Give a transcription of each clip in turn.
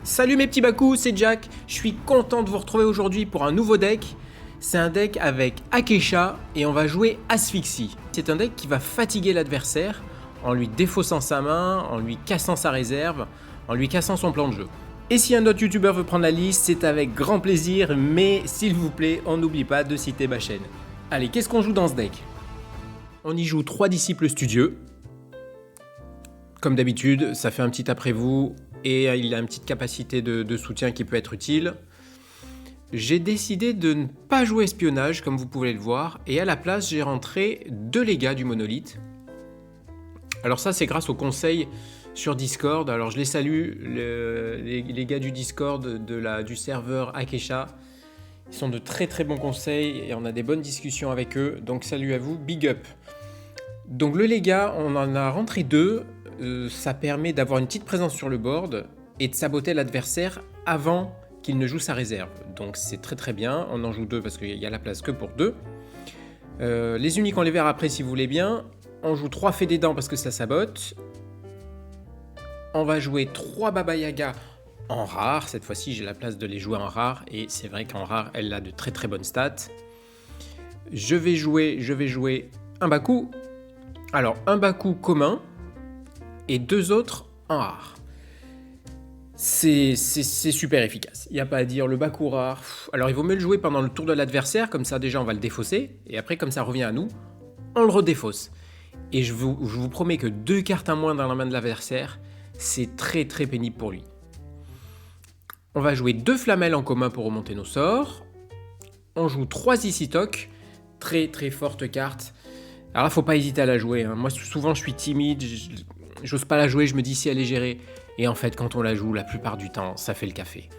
Salut mes petits Baku, c'est Jack. Je suis content de vous retrouver aujourd'hui pour un nouveau deck. C'est un deck avec Akesha et on va jouer Asphyxie. C'est un deck qui va fatiguer l'adversaire en lui défaussant sa main, en lui cassant sa réserve, en lui cassant son plan de jeu. Et si un autre youtubeur veut prendre la liste, c'est avec grand plaisir, mais s'il vous plaît, on n'oublie pas de citer ma chaîne. Allez, qu'est-ce qu'on joue dans ce deck? On y joue 3 disciples studieux. Comme d'habitude, ça fait un petit après vous et il a une petite capacité de soutien qui peut être utile. J'ai décidé de ne pas jouer espionnage comme vous pouvez le voir et à la place j'ai rentré 2 légas du monolithe. Alors ça c'est grâce au conseil sur Discord, alors je les salue, les gars du Discord du serveur Akesha. Ils sont de très très bons conseils et on a des bonnes discussions avec eux, donc salut à vous, big up. Donc le légat, on en a rentré 2. Ça permet d'avoir une petite présence sur le board et de saboter l'adversaire avant qu'il ne joue sa réserve. Donc c'est très très bien, on en joue 2 parce qu'il y a la place que pour 2. Les uniques on les verra après si vous voulez bien. On joue 3 Fées des Dents parce que ça sabote. On va jouer 3 Baba Yaga en rare. Cette fois-ci j'ai la place de les jouer en rare et c'est vrai qu'en rare elle a de très très bonnes stats. Je vais jouer un Baku. Alors un Baku commun et 2 autres en rare. C'est super efficace, il n'y a pas à dire, le Baku rare. Alors il vaut mieux le jouer pendant le tour de l'adversaire, comme ça déjà on va le défausser, et après comme ça revient à nous, on le redéfausse. Et je vous promets que 2 cartes à moins dans la main de l'adversaire, c'est très très pénible pour lui. On va jouer 2 Flamel en commun pour remonter nos sorts. On joue 3 Icitok, très très forte carte. Alors là faut pas hésiter à la jouer, hein. Moi souvent je suis timide, j'ose pas la jouer, je me dis si elle est gérée. Et en fait, quand on la joue, la plupart du temps, ça fait le café.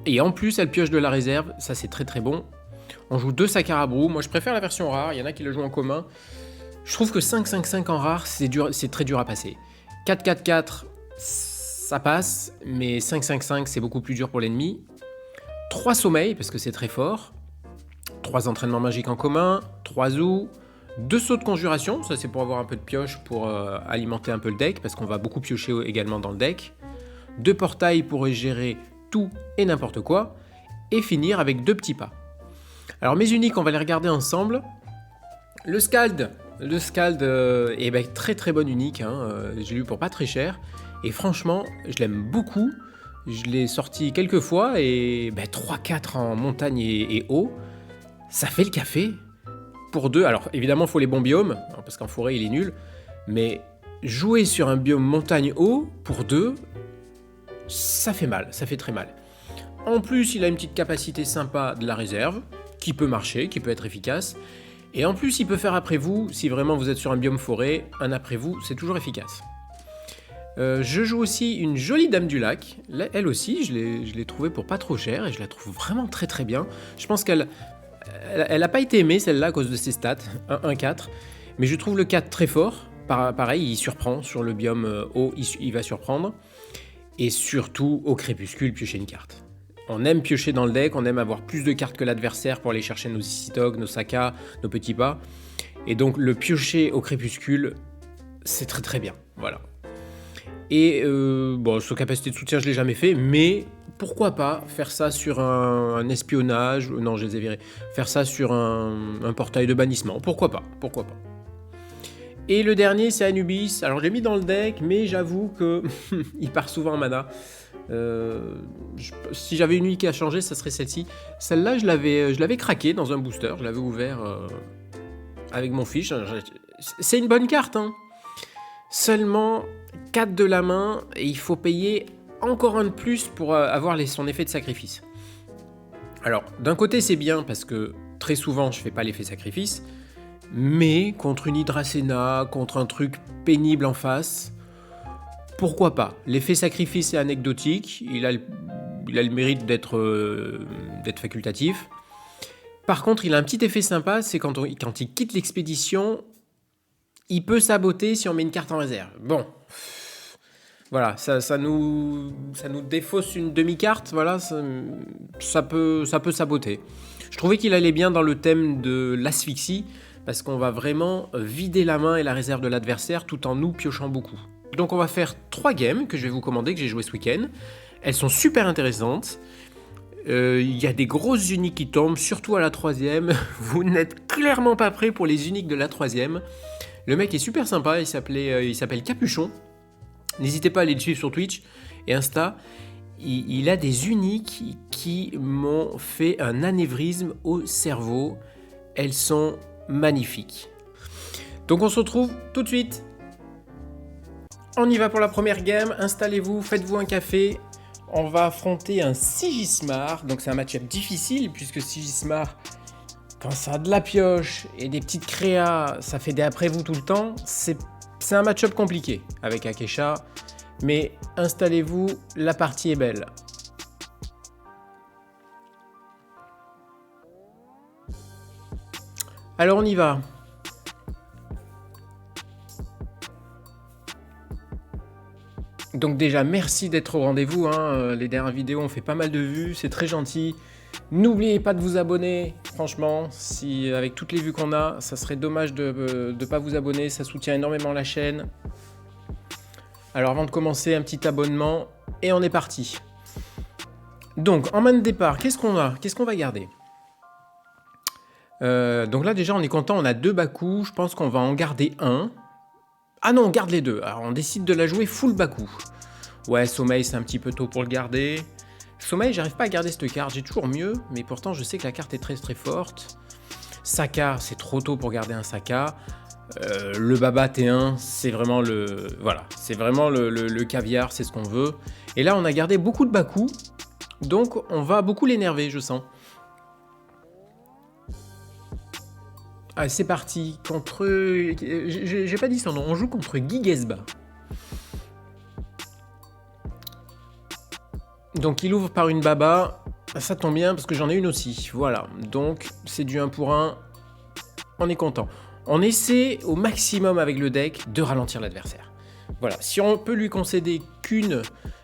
Et en plus, elle pioche de la réserve, ça c'est très très bon. On joue 2 Sakarabrou, moi je préfère la version rare, il y en a qui le jouent en commun. Je trouve que 5-5-5 en rare, c'est très dur à passer. 4-4-4, ça passe, mais 5-5-5, c'est beaucoup plus dur pour l'ennemi. 3 Sommeil, parce que c'est très fort. 3 Entraînements magiques en commun, 3 Zou. 2 sauts de conjuration, ça c'est pour avoir un peu de pioche pour alimenter un peu le deck, parce qu'on va beaucoup piocher également dans le deck. 2 portails pour gérer tout et n'importe quoi, et finir avec 2 petits pas. Alors mes uniques, on va les regarder ensemble. Le Scald est très très bonne unique, hein. J'ai lu pour pas très cher, et franchement, je l'aime beaucoup. Je l'ai sorti quelques fois, et 3-4 en montagne et haut, ça fait le café. Pour 2, alors évidemment il faut les bons biomes, parce qu'en forêt il est nul, mais jouer sur un biome montagne haut, pour 2, ça fait mal, ça fait très mal. En plus il a une petite capacité sympa de la réserve, qui peut marcher, qui peut être efficace, et en plus il peut faire après vous, si vraiment vous êtes sur un biome forêt, un après vous c'est toujours efficace. Je joue aussi une jolie Dame du Lac, elle aussi je l'ai trouvée pour pas trop cher, et je la trouve vraiment très très bien. Je pense qu'elle n'a pas été aimée celle-là à cause de ses stats, 1-1-4, mais je trouve le 4 très fort, pareil il surprend sur le biome haut, il va surprendre, et surtout au crépuscule piocher une carte. On aime piocher dans le deck, on aime avoir plus de cartes que l'adversaire pour aller chercher nos Icitok, nos Saka, nos petits pas, et donc le piocher au crépuscule, c'est très très bien, voilà. Et sa capacité de soutien je l'ai jamais fait, mais pourquoi pas faire ça sur un espionnage, non je les ai virés, faire ça sur un portail de bannissement, pourquoi pas. Et le dernier c'est Anubis, alors je l'ai mis dans le deck, mais j'avoue que il part souvent en mana. Si j'avais une unique à changer, ça serait celle-ci. Celle-là je l'avais craqué dans un booster, je l'avais ouvert avec mon fiche, c'est une bonne carte, hein. Seulement 4 de la main et il faut payer encore un de plus pour avoir son effet de sacrifice. Alors d'un côté c'est bien parce que très souvent je fais pas l'effet sacrifice, mais contre une Hydracena, contre un truc pénible en face, pourquoi pas. L'effet sacrifice est anecdotique, il a le mérite d'être facultatif. Par contre il a un petit effet sympa, c'est quand il quitte l'expédition, il peut saboter si on met une carte en réserve. Bon, voilà, ça nous défausse une demi-carte, voilà, ça peut saboter. Je trouvais qu'il allait bien dans le thème de l'asphyxie, parce qu'on va vraiment vider la main et la réserve de l'adversaire tout en nous piochant beaucoup. Donc on va faire 3 games que je vais vous commander, que j'ai joué ce week-end. Elles sont super intéressantes. Il y a des grosses uniques qui tombent, surtout à la 3e. Vous n'êtes clairement pas prêts pour les uniques de la 3e. Le mec est super sympa, il s'appelle Capuchon. N'hésitez pas à aller le suivre sur Twitch et Insta. Il a des uniques qui m'ont fait un anévrisme au cerveau. Elles sont magnifiques. Donc on se retrouve tout de suite. On y va pour la première game. Installez-vous, faites-vous un café. On va affronter un Sigismar. Donc c'est un match-up difficile puisque Sigismar, quand ça a de la pioche et des petites créas, ça fait des après-vous tout le temps. C'est un match-up compliqué avec Akesha. Mais installez-vous, la partie est belle. Alors on y va. Donc déjà, merci d'être au rendez-vous. Les dernières vidéos ont fait pas mal de vues, c'est très gentil. N'oubliez pas de vous abonner. Franchement, si avec toutes les vues qu'on a, ça serait dommage de ne pas vous abonner. Ça soutient énormément la chaîne. Alors avant de commencer, un petit abonnement et on est parti. Donc en main de départ, qu'est-ce qu'on a? Qu'est-ce qu'on va garder? Donc là déjà on est content, on a 2 Baku, je pense qu'on va en garder un. Ah non, on garde les 2, alors on décide de la jouer full Baku. Ouais, Sommeil c'est un petit peu tôt pour le garder. Sommeil, j'arrive pas à garder cette carte, j'ai toujours mieux, mais pourtant je sais que la carte est très très forte. Saka, c'est trop tôt pour garder un Saka. Le Baba T1, c'est vraiment le... Voilà, c'est vraiment le caviar, c'est ce qu'on veut. Et là, on a gardé beaucoup de Baku, donc on va beaucoup l'énerver, je sens. Allez, c'est parti, contre... J'ai pas dit son nom, on joue contre Gigesba. Donc il ouvre par une Baba, ça tombe bien parce que j'en ai une aussi, voilà. Donc c'est du 1 pour 1, on est content. On essaie au maximum avec le deck de ralentir l'adversaire. Voilà, si on peut lui concéder qu'une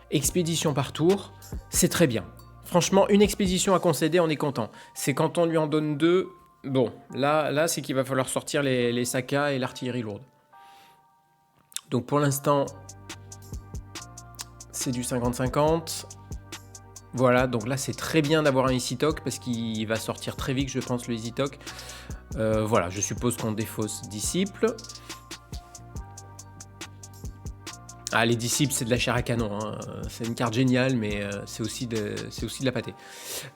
expédition par tour, c'est très bien. Franchement, une expédition à concéder, on est content. C'est quand on lui en donne 2, bon, là c'est qu'il va falloir sortir les Saka et l'artillerie lourde. Donc pour l'instant, c'est du 50-50. Voilà, donc là c'est très bien d'avoir un Easy-Talk parce qu'il va sortir très vite, je pense, le Easy-Talk. Voilà, je suppose qu'on défausse Disciple. Ah, les Disciples, c'est de la chair à canon. C'est une carte géniale, mais c'est aussi de la pâtée.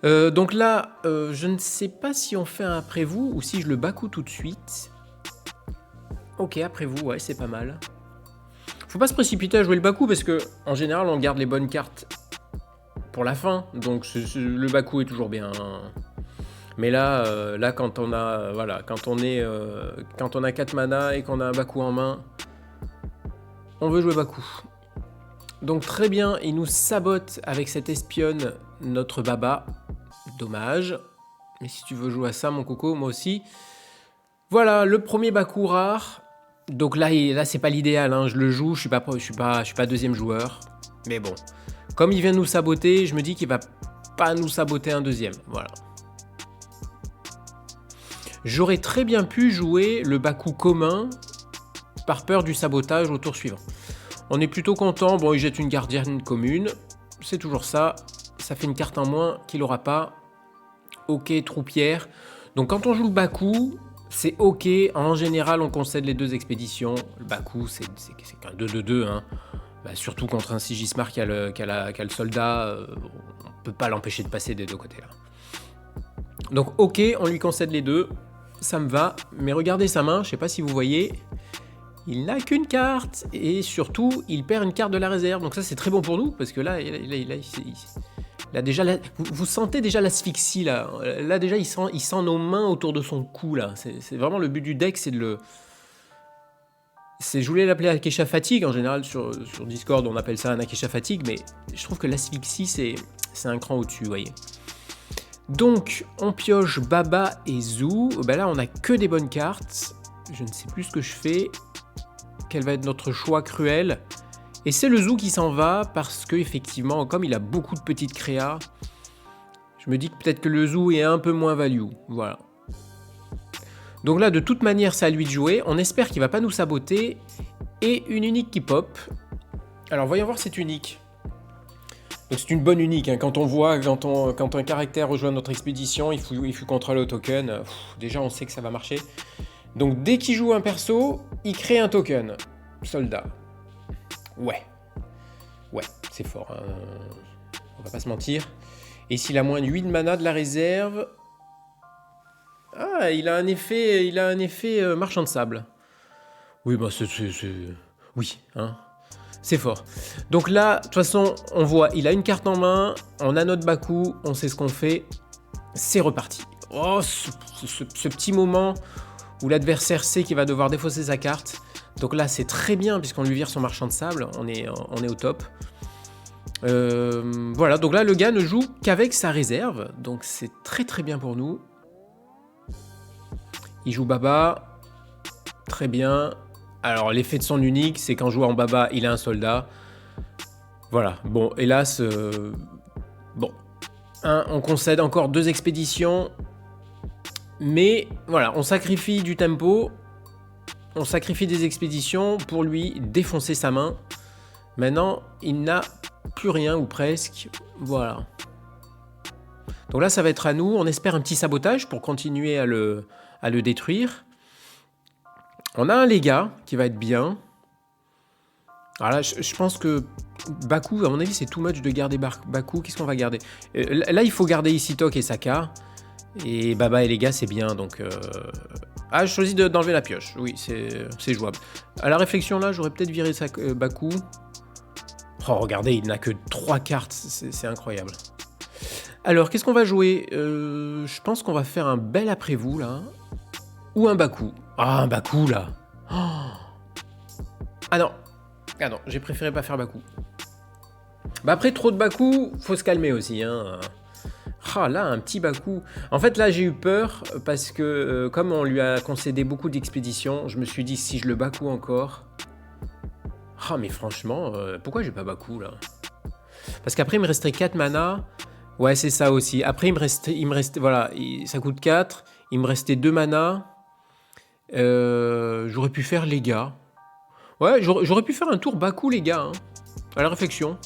Donc là, je ne sais pas si on fait un après vous ou si je le Baku tout de suite. Ok, après vous, ouais, c'est pas mal. Faut pas se précipiter à jouer le Baku parce que en général, on garde les bonnes cartes pour la fin. Donc le Baku est toujours bien. Mais là, quand on a, voilà, quand on a 4 mana et qu'on a un Baku en main, on veut jouer Baku. Donc très bien, il nous sabote avec cette espionne notre Baba. Dommage. Mais si tu veux jouer à ça, mon coco, moi aussi. Voilà, le premier Baku rare. Donc là c'est pas l'idéal, hein. Je le joue, je suis pas deuxième joueur. Mais bon, comme il vient nous saboter, je me dis qu'il va pas nous saboter un deuxième. Voilà. J'aurais très bien pu jouer le Baku commun par peur du sabotage au tour suivant. On est plutôt content. Bon, il jette une gardienne commune. C'est toujours ça. Ça fait une carte en moins qu'il n'aura pas. Ok, troupière. Donc quand on joue le Baku, c'est ok. En général, on concède les 2 expéditions. Le Baku, c'est qu'un 2-2-2. Hein. Bah, surtout contre un Sigismar qui a le soldat. On ne peut pas l'empêcher de passer des 2 côtés. Là. Donc ok, on lui concède les 2. Ça me va. Mais regardez sa main. Je ne sais pas si vous voyez. Il n'a qu'une carte. Et surtout, il perd une carte de la réserve. Donc ça, c'est très bon pour nous. Parce que là déjà, vous sentez déjà l'asphyxie. Là déjà, il sent nos mains autour de son cou. Là. C'est vraiment le but du deck. C'est de le... Je voulais l'appeler Akesha Fatigue. En général, sur Discord, on appelle ça un Akesha Fatigue. Mais je trouve que l'asphyxie, c'est un cran au-dessus, vous voyez. Donc, on pioche Baba et Zou. Ben là, on n'a que des bonnes cartes. Je ne sais plus ce que je fais. Quel va être notre choix cruel? Et c'est le Zou qui s'en va parce que effectivement, comme il a beaucoup de petites créas, je me dis que peut-être que le Zou est un peu moins value. Voilà. Donc là, de toute manière, c'est à lui de jouer. On espère qu'il ne va pas nous saboter. Et une unique qui pop. Alors, voyons voir cette unique. Donc c'est une bonne unique, hein. Quand on voit, quand un caractère rejoint notre expédition, il faut contrôler au token. Déjà on sait que ça va marcher. Donc dès qu'il joue un perso, il crée un token. Soldat. Ouais. Ouais, c'est fort, hein. On va pas se mentir. Et s'il a moins de 8 de mana de la réserve... Ah, il a un effet marchand de sable. Oui, bah oui, hein. C'est fort. Donc là, de toute façon, on voit, il a une carte en main, on a notre Baku, on sait ce qu'on fait. C'est reparti. Oh, ce petit moment où l'adversaire sait qu'il va devoir défausser sa carte. Donc là, c'est très bien puisqu'on lui vire son marchand de sable. On est au top. Voilà, donc là, le gars ne joue qu'avec sa réserve. Donc c'est très très bien pour nous. Il joue Baba. Très bien. Alors, l'effet de son unique, c'est qu'en jouant en Baba, il a un soldat. Voilà. Bon, hélas... bon. On concède encore 2 expéditions. Mais, voilà, on sacrifie du tempo. On sacrifie des expéditions pour lui défoncer sa main. Maintenant, il n'a plus rien, ou presque. Voilà. Donc là, ça va être à nous. On espère un petit sabotage pour continuer à le détruire. On a un Légat qui va être bien. Alors là, je pense que Baku, à mon avis, c'est too much de garder Baku. Qu'est-ce qu'on va garder? Là, il faut garder Isitok et Saka. Et Baba et Légat, c'est bien. Donc, ah, je choisis d'enlever la pioche. Oui, c'est jouable. À la réflexion, là, j'aurais peut-être viré Baku. Oh, regardez, il n'a que 3 cartes. C'est incroyable. Alors, qu'est-ce qu'on va jouer? Je pense qu'on va faire un bel après-vous, là. Ou un Baku. Ah, un Baku, là. Oh. Ah non, j'ai préféré pas faire Baku. Bah après, trop de Baku, faut se calmer aussi, hein. Ah là, un petit Baku. En fait, là, j'ai eu peur parce que, comme on lui a concédé beaucoup d'expéditions, je me suis dit, si je le Baku encore... Ah, mais franchement, pourquoi j'ai pas Baku, là? Parce qu'après, il me resterait 4 mana. Ouais, c'est ça aussi. Après, il me restait voilà, ça coûte 4. Il me restait 2 mana. J'aurais pu faire les gars. Ouais, j'aurais pu faire un tour Baku, les gars, hein, à la réflexion.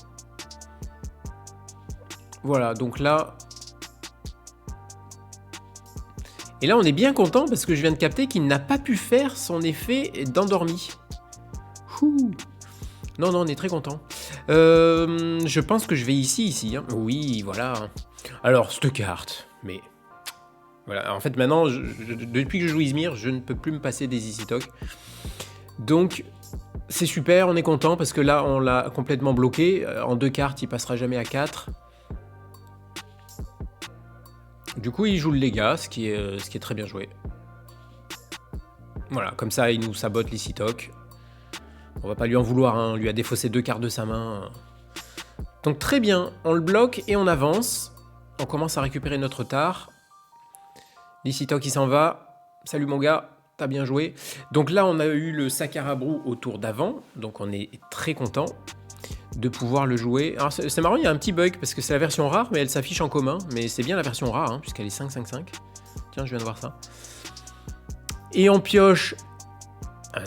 Voilà, donc là... Et là, on est bien content parce que je viens de capter qu'il n'a pas pu faire son effet d'endormi. Non, on est très content. Je pense que je vais ici. Hein. Oui, voilà. Alors, cette carte, mais... Voilà, en fait, maintenant, depuis que je joue Izmir, je ne peux plus me passer des Isitok. Donc, c'est super, on est content, parce que là, on l'a complètement bloqué. En 2 cartes, il passera jamais à 4. Du coup, il joue le Légat, ce qui est très bien joué. Voilà, comme ça, il nous sabote l'Isitok. On va pas lui en vouloir, hein, on lui a défaussé 2 cartes de sa main. Donc, très bien, on le bloque et on avance. On commence à récupérer notre tard. L'Isitok qui s'en va. Salut mon gars, t'as bien joué. Donc là, on a eu le Sakarabrou au tour d'avant. Donc on est très content de pouvoir le jouer. Alors c'est marrant, il y a un petit bug parce que c'est la version rare, mais elle s'affiche en commun. Mais c'est bien la version rare, hein, puisqu'elle est 5-5-5. Tiens, je viens de voir ça. Et on pioche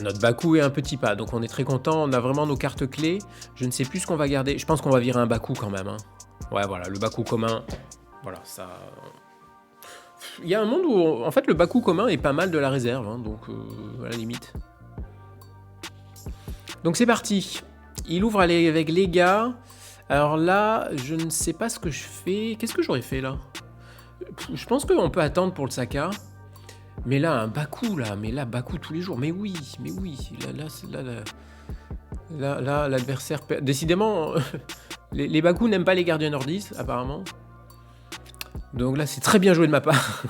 notre Baku et un petit pas. Donc on est très content. On a vraiment nos cartes clés. Je ne sais plus ce qu'on va garder. Je pense qu'on va virer un Baku quand même. Hein. Ouais, voilà, le Baku commun. Voilà, ça... Il y a un monde où, en fait, le Baku commun est pas mal de la réserve, hein, donc à la limite. Donc c'est parti. Il ouvre avec les gars. Alors là, je ne sais pas ce que je fais. Qu'est-ce que j'aurais fait là? Je pense qu'on peut attendre pour le Saka. Mais là, un Baku, là. Mais là, Baku tous les jours. Mais oui. Là, l'adversaire... Décidément, les Baku n'aiment pas les gardiens nordistes, apparemment. Donc là, c'est très bien joué de ma part.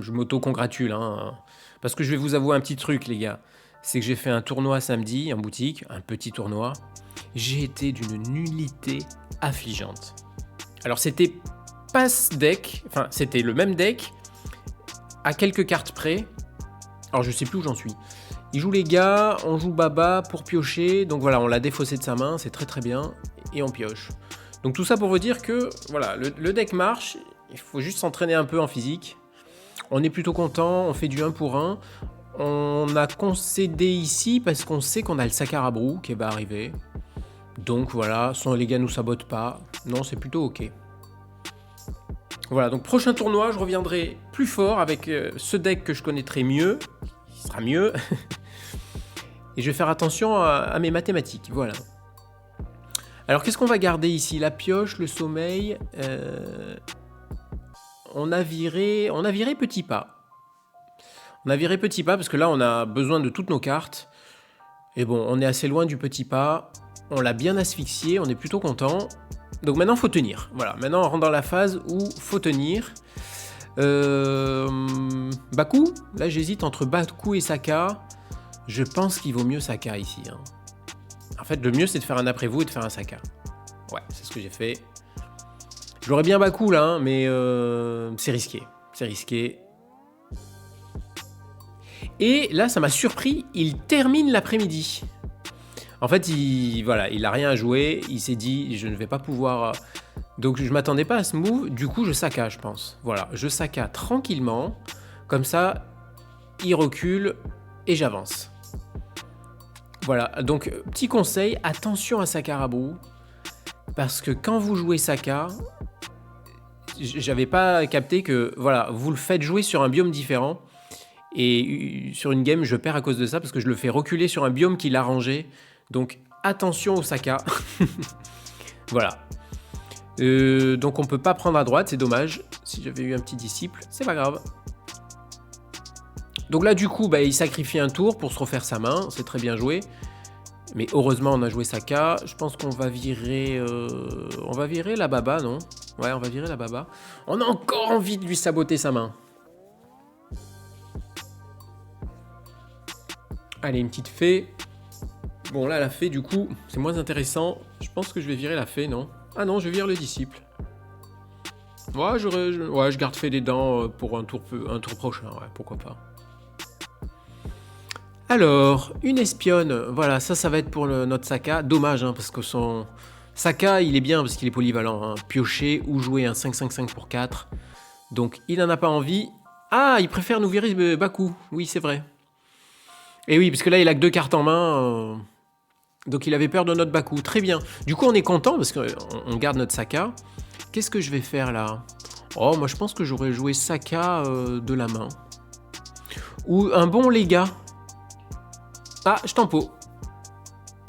je m'auto-congratule. Hein, parce que je vais vous avouer un petit truc, les gars. C'est que j'ai fait un tournoi samedi en boutique, un petit tournoi. J'ai été d'une nullité affligeante. Alors, c'était pas ce deck. Enfin, c'était le même deck, à quelques cartes près. Alors, je sais plus où j'en suis. Il joue les gars, on joue Baba pour piocher. Donc voilà, on l'a défaussé de sa main, c'est très très bien. Et on pioche. Donc tout ça pour vous dire que voilà, le deck marche. Il faut juste s'entraîner un peu en physique. On est plutôt content, on fait du 1 pour 1. On a concédé ici parce qu'on sait qu'on a le Sakarabrou qui va arriver. Donc voilà, les gars nous sabotent pas. Non, c'est plutôt ok. Voilà, donc prochain tournoi, je reviendrai plus fort avec ce deck que je connaîtrai mieux. Il sera mieux. Et je vais faire attention à mes mathématiques, voilà. Alors qu'est-ce qu'on va garder ici? La pioche, le sommeil. On a viré Petit Pas. On a viré Petit Pas parce que là on a besoin de toutes nos cartes. Et bon, on est assez loin du Petit Pas. On l'a bien asphyxié, on est plutôt content. Donc maintenant faut tenir. Voilà, maintenant on rentre dans la phase où faut tenir. Baku, là j'hésite entre Baku et Saka. Je pense qu'il vaut mieux Saka ici. Hein. En fait, le mieux c'est de faire un après vous et de faire un Saka. Ouais, c'est ce que j'ai fait. J'aurais bien Baku là, hein, mais c'est risqué. C'est risqué. Et là, ça m'a surpris, il termine l'après-midi. En fait, il a rien à jouer. Il s'est dit, je ne vais pas pouvoir... Donc, je ne m'attendais pas à ce move. Du coup, je Saka, je pense. Voilà, je Saka tranquillement. Comme ça, il recule et j'avance. Voilà, donc, petit conseil, attention à Sakarabu. Parce que quand vous jouez Saka... J'avais pas capté que, voilà, vous le faites jouer sur un biome différent. Et sur une game, je perds à cause de ça parce que je le fais reculer sur un biome qu'il a rangé. Donc attention au Saka. Voilà. Donc on peut pas prendre à droite, c'est dommage. Si j'avais eu un petit disciple, c'est pas grave. Donc là du coup, bah, il sacrifie un tour pour se refaire sa main. C'est très bien joué. Mais heureusement, on a joué Saka. Je pense qu'on va virer... On va virer la Baba, non? Ouais, on va virer la Baba. On a encore envie de lui saboter sa main. Allez, une petite fée. Bon, là, la fée, du coup, c'est moins intéressant. Je pense que je vais virer la fée, non? Ah non, je vire le disciple. Ouais, je garde fée des dents pour un tour prochain. Ouais, pourquoi pas. Alors, une espionne. Voilà, ça va être pour notre Saka. Dommage, hein, parce que son... Saka, il est bien parce qu'il est polyvalent. Hein. Piocher ou jouer un 5-5-5 pour 4. Donc, il n'en a pas envie. Ah, il préfère nous virer Baku. Oui, c'est vrai. Et oui, parce que là, il a que 2 cartes en main. Donc, il avait peur de notre Baku. Très bien. Du coup, on est content parce qu'on garde notre Saka. Qu'est-ce que je vais faire là? Oh, moi, je pense que j'aurais joué Saka de la main. Ou un bon Lega. Ah, je tempo.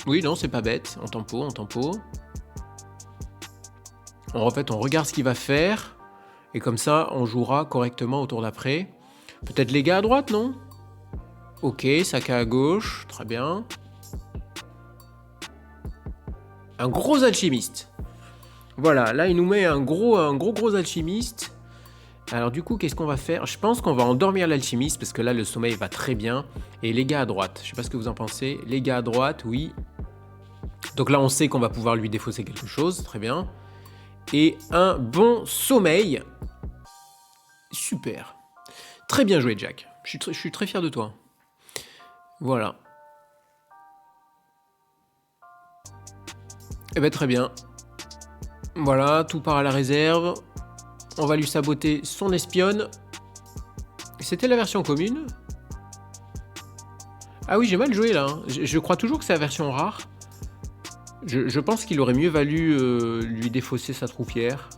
Oui, non, c'est pas bête. On tempo. En fait, on regarde ce qu'il va faire. Et comme ça, on jouera correctement au tour d'après. Peut-être Lega à droite, non? Ok, Saka à gauche. Très bien. Un gros alchimiste. Voilà, là, il nous met un gros alchimiste. Alors du coup, qu'est-ce qu'on va faire? Je pense qu'on va endormir l'alchimiste, parce que là, le sommeil va très bien. Et les gars à droite, je sais pas ce que vous en pensez. Les gars à droite, oui. Donc là, on sait qu'on va pouvoir lui défausser quelque chose, très bien. Et un bon sommeil. Super. Très bien joué, Jack. Je suis très fier de toi. Voilà. Eh ben très bien. Voilà, tout part à la réserve. On va lui saboter son espionne. C'était la version commune? Ah oui, j'ai mal joué là. Je crois toujours que c'est la version rare. Je pense qu'il aurait mieux valu lui défausser sa troupière.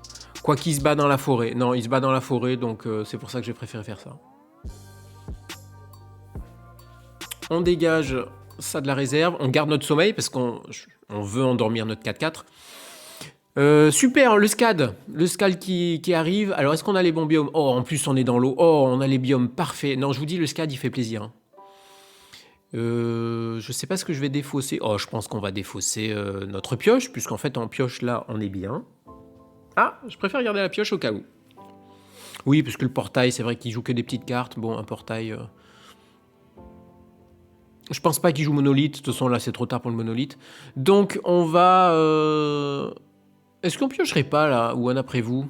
Quoi qu'il se bat dans la forêt. Non, il se bat dans la forêt, donc c'est pour ça que j'ai préféré faire ça. On dégage ça de la réserve. On garde notre sommeil parce qu'on veut endormir notre 4-4. Super, le SCAD. Le SCAD qui arrive. Alors, est-ce qu'on a les bons biomes? Oh, en plus, on est dans l'eau. Oh, on a les biomes parfaits. Non, je vous dis, le SCAD, il fait plaisir. Hein. Je sais pas ce que je vais défausser. Oh, je pense qu'on va défausser notre pioche, puisqu'en fait, en pioche, là, on est bien. Ah, je préfère garder la pioche au cas où. Oui, puisque le portail, c'est vrai qu'il joue que des petites cartes. Bon, un portail... Je pense pas qu'il joue monolithe. De toute façon, là, c'est trop tard pour le monolithe. Donc, on va... Est-ce qu'on piocherait pas, là, ou un après vous?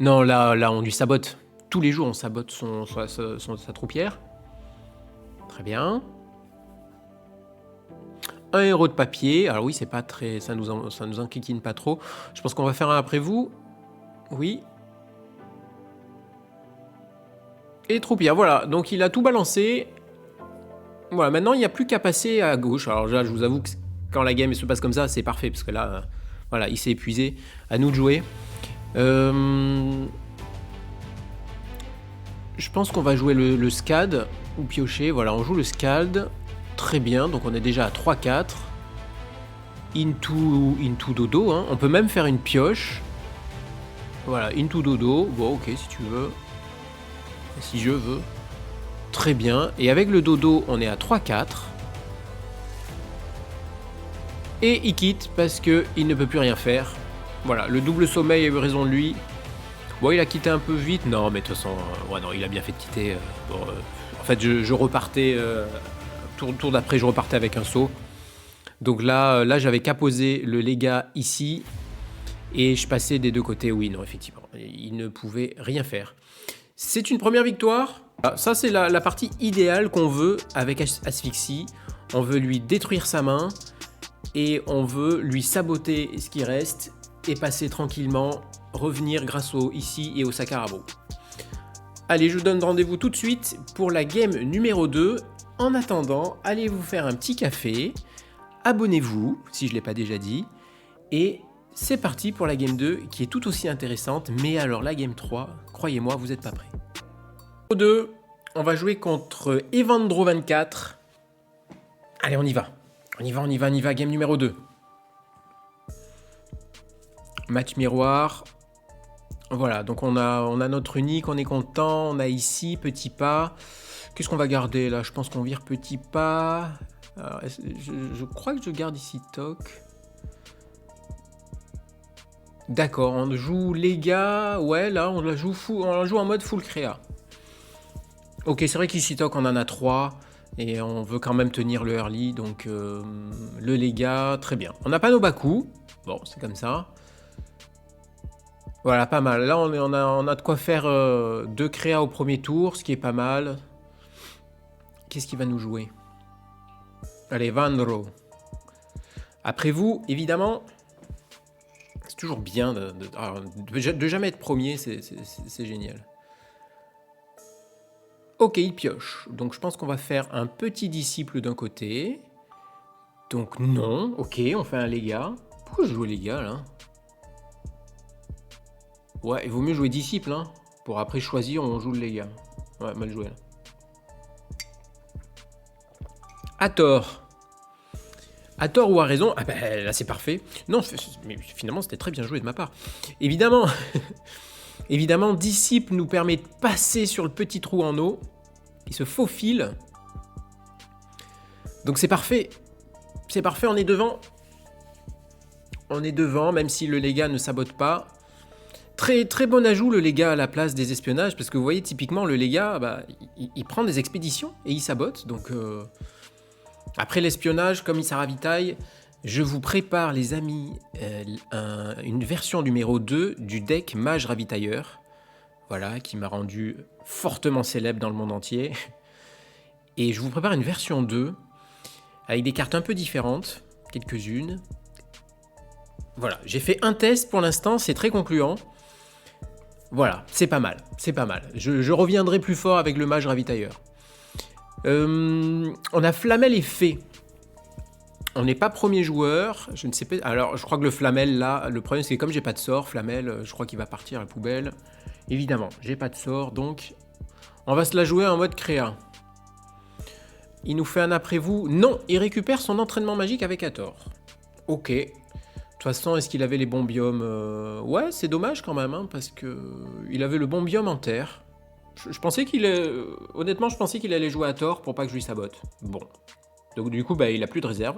Non, là, on lui sabote. Tous les jours, on sabote sa troupière. Très bien. Un héros de papier. Alors oui, c'est pas très... Ça nous enquiquine pas trop. Je pense qu'on va faire un après vous. Oui. Et troupière, voilà. Donc, il a tout balancé. Voilà, maintenant, il n'y a plus qu'à passer à gauche. Alors là, je vous avoue que quand la game se passe comme ça, c'est parfait, parce que là, voilà, il s'est épuisé. À nous de jouer. Je pense qu'on va jouer le Scald, ou piocher. Voilà, on joue le Scald. Très bien, donc on est déjà à 3-4. Into dodo, hein. On peut même faire une pioche. Voilà, into dodo. Bon, ok, si tu veux. Si je veux. Très bien. Et avec le dodo, on est à 3-4. Et il quitte parce qu'il ne peut plus rien faire. Voilà, le double sommeil a eu raison de lui. Bon, il a quitté un peu vite. Non, mais de toute façon, ouais, non, il a bien fait de quitter. En fait, je repartais. Tour d'après, je repartais avec un saut. Donc là j'avais qu'à poser le légat ici. Et je passais des deux côtés. Oui, non, effectivement. Il ne pouvait rien faire. C'est une première victoire. Ça, c'est la partie idéale qu'on veut avec Asphyxie. On veut lui détruire sa main. Et on veut lui saboter ce qui reste. Et passer tranquillement. Revenir grâce au ici et au Sakarabo. Allez, je vous donne rendez-vous tout de suite pour la game numéro 2. En attendant, allez vous faire un petit café. Abonnez-vous, si je ne l'ai pas déjà dit. Et c'est parti pour la game 2, qui est tout aussi intéressante. Mais alors, la game 3, croyez-moi, vous n'êtes pas prêts. Au 2, on va jouer contre Evandro 24. Allez, on y va. On y va. Game numéro 2. Match miroir. Voilà, donc on a notre unique, on est content. On a ici, petit pas. Qu'est-ce qu'on va garder là? Je pense qu'on vire petit pas. Alors, je crois que je garde ici toc. D'accord, on joue les gars. Ouais, là, on la joue en mode full créa. Ok, c'est vrai qu'ici toc, on en a 3. Et on veut quand même tenir le early. Donc, le légat, très bien. On n'a pas nos bas coups. Bon, c'est comme ça. Voilà, pas mal. Là, on a de quoi faire 2 créas au premier tour, ce qui est pas mal. Qu'est-ce qu'il va nous jouer? Allez, Vandro. Après vous, évidemment, c'est toujours bien de jamais être premier, c'est génial. Ok, il pioche. Donc je pense qu'on va faire un petit disciple d'un côté. Donc non, ok, on fait un légat. Pourquoi je joue légat là? Ouais, il vaut mieux jouer disciple, hein. Pour après choisir, on joue le légat. Ouais, mal joué là. À tort. À tort ou à raison? Ah ben là c'est parfait. Non, mais finalement c'était très bien joué de ma part. Évidemment, évidemment, disciple nous permet de passer sur le petit trou en eau. Il se faufile. Donc c'est parfait. C'est parfait, on est devant. On est devant, même si le légat ne sabote pas. Très, très bon ajout le légat à la place des espionnages, parce que vous voyez typiquement le légat, bah, il prend des expéditions et il sabote. Donc après l'espionnage, comme il se ravitaille, je vous prépare les amis une version numéro 2 du deck Mage Ravitailleur. Voilà, qui m'a rendu fortement célèbre dans le monde entier. Et je vous prépare une version 2 avec des cartes un peu différentes, quelques-unes. Voilà, j'ai fait un test pour l'instant, c'est très concluant. Voilà, c'est pas mal, c'est pas mal. Je reviendrai plus fort avec le Mage Ravitailleur. On a Flamel et Fée. On n'est pas premier joueur, je ne sais pas. Alors, je crois que le Flamel là, le problème c'est que comme j'ai pas de sort, Flamel, je crois qu'il va partir à la poubelle. Évidemment, j'ai pas de sort, donc on va se la jouer en mode créa. Il nous fait un après-vous. Non, il récupère son entraînement magique avec Hathor. Ok. De toute façon, est-ce qu'il avait les bons biomes? Ouais, c'est dommage quand même, hein, parce que il avait le bon biome en terre. Je pensais honnêtement, je pensais qu'il allait jouer à tort pour pas que je lui sabote. Bon. Donc du coup, bah, il a plus de réserve.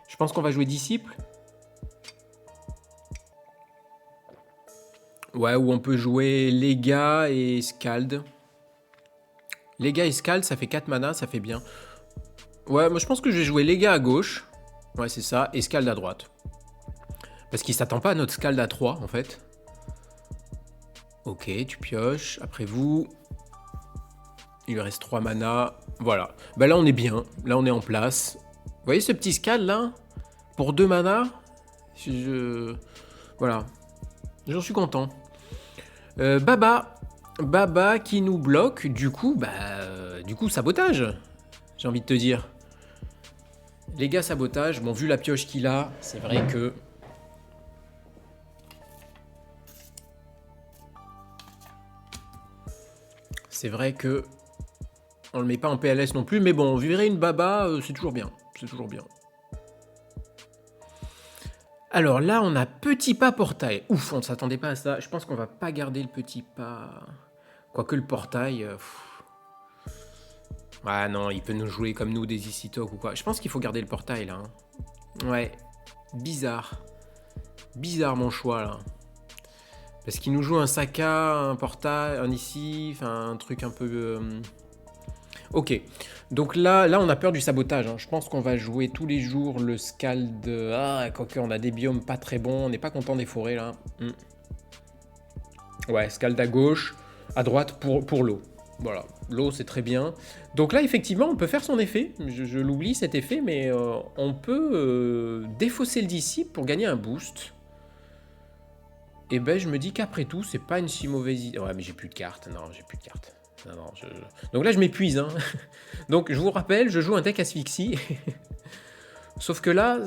Je pense qu'on va jouer disciple. Ouais, ou on peut jouer Légat et Scald. Légat et Scald, ça fait 4 mana, ça fait bien. Ouais, moi je pense que je vais jouer Légat à gauche. Ouais, c'est ça, et Scald à droite. Parce qu'il s'attend pas à notre Scald à 3, en fait. Ok, tu pioches. Après vous, il lui reste 3 mana. Voilà. Bah là, on est bien. Là, on est en place. Vous voyez ce petit Scald, là? Pour 2 mana. Voilà. J'en suis content. Baba qui nous bloque. Du coup, sabotage. J'ai envie de te dire. Les gars, sabotage. Bon, vu la pioche qu'il a, c'est vrai que... C'est vrai que... On le met pas en PLS non plus, mais bon, virer une baba, c'est toujours bien. C'est toujours bien. Alors là, on a petit pas portail. Ouf, on ne s'attendait pas à ça. Je pense qu'on va pas garder le petit pas. Quoique le portail... Ah non, il peut nous jouer comme nous des Easy Talk ou quoi. Je pense qu'il faut garder le portail là. Hein. Ouais, bizarre. Bizarre mon choix là. Parce qu'il nous joue un Saka, un portail, un ici, enfin un truc un peu... Ok, donc là on a peur du sabotage. Hein. Je pense qu'on va jouer tous les jours le Scald. Ah, quoique on a des biomes pas très bons. On n'est pas content des forêts là. Ouais, Scald à gauche, à droite pour l'eau. Voilà, l'eau c'est très bien. Donc là effectivement on peut faire son effet, je l'oublie cet effet, mais on peut défausser le disciple pour gagner un boost. Et ben je me dis qu'après tout c'est pas une si mauvaise idée. Ouais mais j'ai plus de cartes, non j'ai plus de cartes. Non, donc là je m'épuise. Hein. Donc je vous rappelle, je joue un deck asphyxie. Sauf que là,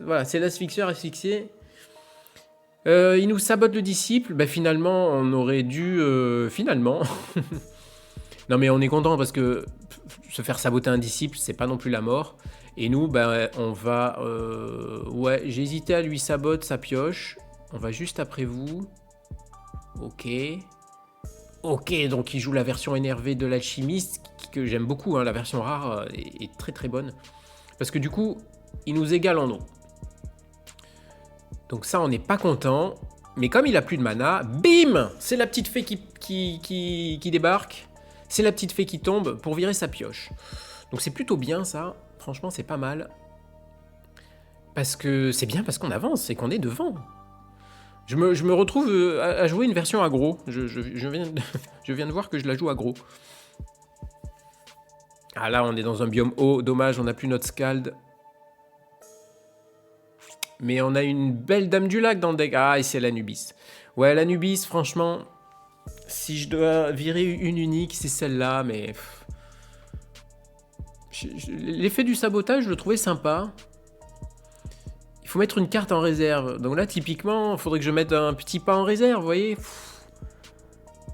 voilà, c'est l'asphyxieur asphyxié. Il nous sabote le disciple, ben finalement on aurait dû... finalement... Non mais on est content parce que se faire saboter un disciple, c'est pas non plus la mort. Et nous, ben, on va... Ouais, j'ai hésité à lui saboter sa pioche. On va juste après vous. Ok. Ok, donc il joue la version énervée de l'alchimiste, que j'aime beaucoup, hein, la version rare est très très bonne. Parce que du coup, il nous égale en eau. Donc ça, on n'est pas content. Mais comme il a plus de mana, bim, c'est la petite fée qui débarque. C'est la petite fée qui tombe pour virer sa pioche. Donc c'est plutôt bien ça. Franchement, c'est pas mal. Parce que c'est bien parce qu'on avance et qu'on est devant. Je me retrouve à jouer une version aggro. Je viens de voir que je la joue aggro. Ah là, on est dans un biome haut. Dommage, on n'a plus notre Scald. Mais on a une belle dame du lac dans le deck. Ah, et c'est l'Anubis. Ouais, l'Anubis, franchement, si je dois virer une unique, c'est celle-là, mais... L'effet du sabotage, je le trouvais sympa. Il faut mettre une carte en réserve. Donc là, typiquement, il faudrait que je mette un petit pas en réserve, vous voyez.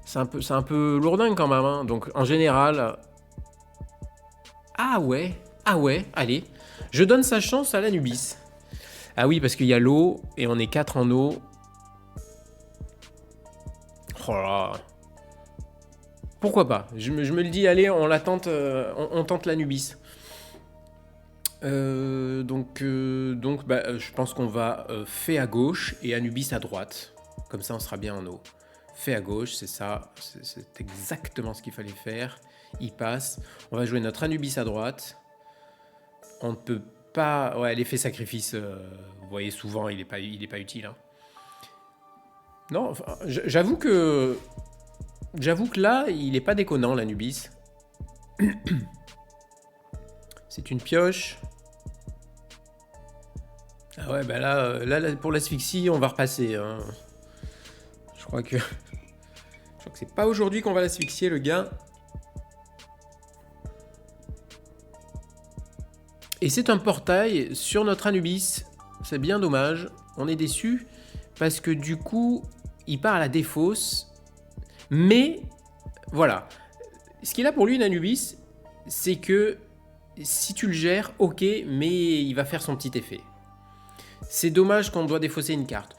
C'est un peu lourdin quand même. Hein. Donc en général... Ah ouais, allez. Je donne sa chance à l'Anubis. Ah oui, parce qu'il y a l'eau, et on est 4 en eau. Oh là. Pourquoi pas? Je me le dis, allez, on la tente, on tente l'Anubis. Donc bah, je pense qu'on va fait à gauche et Anubis à droite. Comme ça, on sera bien en eau. Fait à gauche, c'est ça. C'est exactement ce qu'il fallait faire. Il passe. On va jouer notre Anubis à droite. On ne peut pas... Ouais, l'effet sacrifice, vous voyez, souvent, il est pas utile. Hein. Non, enfin, j'avoue que là, il est pas déconnant, l'Anubis. C'est une pioche. Ah ouais, bah là pour l'asphyxie, on va repasser. Hein. Je crois que c'est pas aujourd'hui qu'on va l'asphyxier, le gars. Et c'est un portail sur notre Anubis. C'est bien dommage. On est déçu parce que du coup, il part à la défausse. Mais voilà. Ce qu'il a pour lui, une Anubis, c'est que si tu le gères, ok, mais il va faire son petit effet. C'est dommage qu'on doit défausser une carte.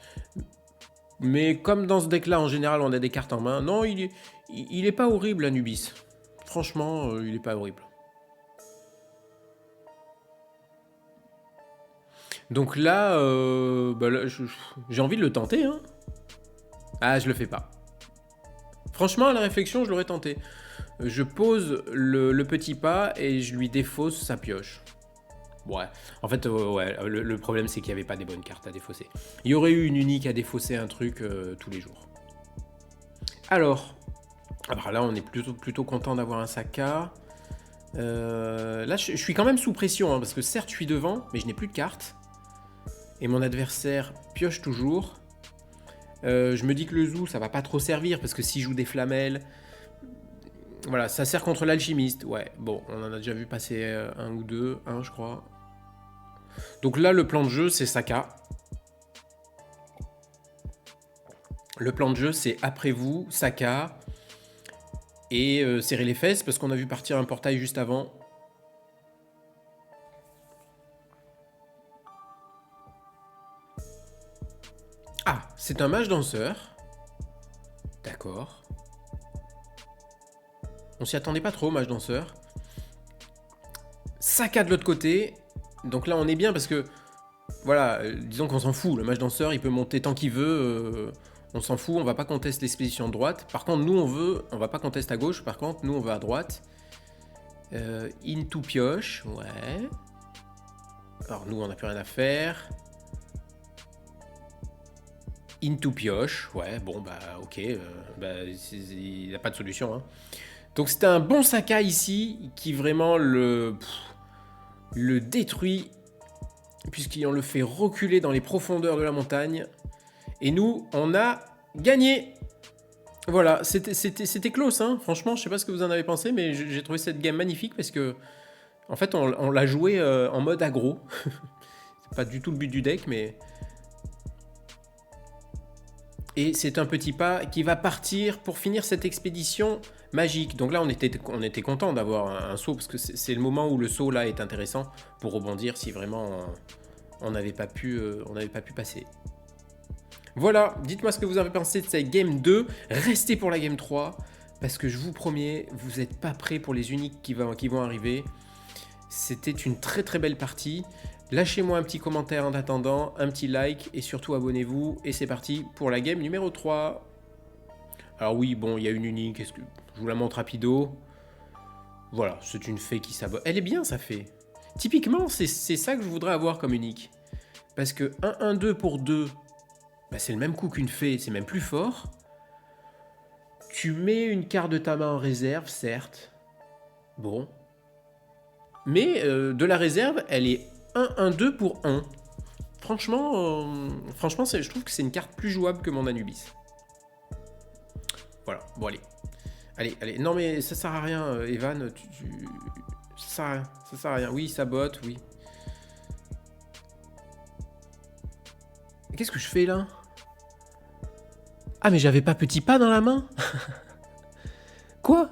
Mais comme dans ce deck-là, en général, on a des cartes en main. Non, il est pas horrible, Anubis. Franchement, il est pas horrible. Donc là, là j'ai envie de le tenter. Hein. Ah, je le fais pas. Franchement, à la réflexion, je l'aurais tenté. Je pose le petit pas et je lui défausse sa pioche. Ouais, en fait, ouais, le problème c'est qu'il n'y avait pas des bonnes cartes à défausser. Il y aurait eu une unique à défausser un truc tous les jours. Alors, là on est plutôt content d'avoir un Saka. Là je suis quand même sous pression, hein, parce que certes je suis devant, mais je n'ai plus de cartes. Et mon adversaire pioche toujours. Je me dis que le Zoo ça va pas trop servir, parce que s'il joue des flamelles... Voilà, ça sert contre l'alchimiste. Ouais, bon, on en a déjà vu passer un ou deux, je crois. Donc là, le plan de jeu, c'est Saka. Le plan de jeu, c'est après vous, Saka. Et serrer les fesses, parce qu'on a vu partir un portail juste avant. Ah, c'est un mage danseur. D'accord. On s'y attendait pas trop, mage danseur. Saka de l'autre côté. Donc là, on est bien parce que... Voilà, disons qu'on s'en fout. Le mage danseur, il peut monter tant qu'il veut. On s'en fout, on va pas contester l'expédition droite. Par contre, nous, on va pas contester à gauche. Par contre, nous, on va à droite. Into pioche, ouais. Alors nous, on n'a plus rien à faire. Into pioche, ouais, bon, bah, ok. Il n'y a pas de solution, hein. Donc c'était un bon Saka ici, qui vraiment le détruit, puisqu'on le fait reculer dans les profondeurs de la montagne. Et nous, on a gagné. Voilà, c'était close, hein. Franchement, je sais pas ce que vous en avez pensé, mais j'ai trouvé cette game magnifique, parce que, en fait, on l'a joué en mode aggro. C'est pas du tout le but du deck, mais... Et c'est un petit pas qui va partir pour finir cette expédition magique. Donc là, on était content d'avoir un saut, parce que c'est le moment où le saut là est intéressant pour rebondir si vraiment on n'avait pas pu passer. Voilà, dites-moi ce que vous avez pensé de cette game 2. Restez pour la game 3, parce que je vous promets, vous n'êtes pas prêts pour les uniques qui vont arriver. C'était une très très belle partie. Lâchez-moi un petit commentaire en attendant, un petit like et surtout abonnez-vous. Et c'est parti pour la game numéro 3. Alors oui, bon, il y a une unique. Est-ce que je vous la montre rapido? Voilà, c'est une fée qui sabote. Elle est bien, sa fée. Typiquement, c'est ça que je voudrais avoir comme unique. Parce que 1-1-2 pour 2, bah, c'est le même coup qu'une fée, c'est même plus fort. Tu mets une carte de ta main en réserve, certes. Bon. Mais de la réserve, elle est 1-1-2 pour 1. Franchement, je trouve que c'est une carte plus jouable que mon Anubis. Voilà, bon allez. Allez. Non mais ça sert à rien, Evan. Ça sert à rien. Oui, ça botte, oui. Qu'est-ce que je fais là? Ah mais j'avais pas petit pas dans la main. Quoi?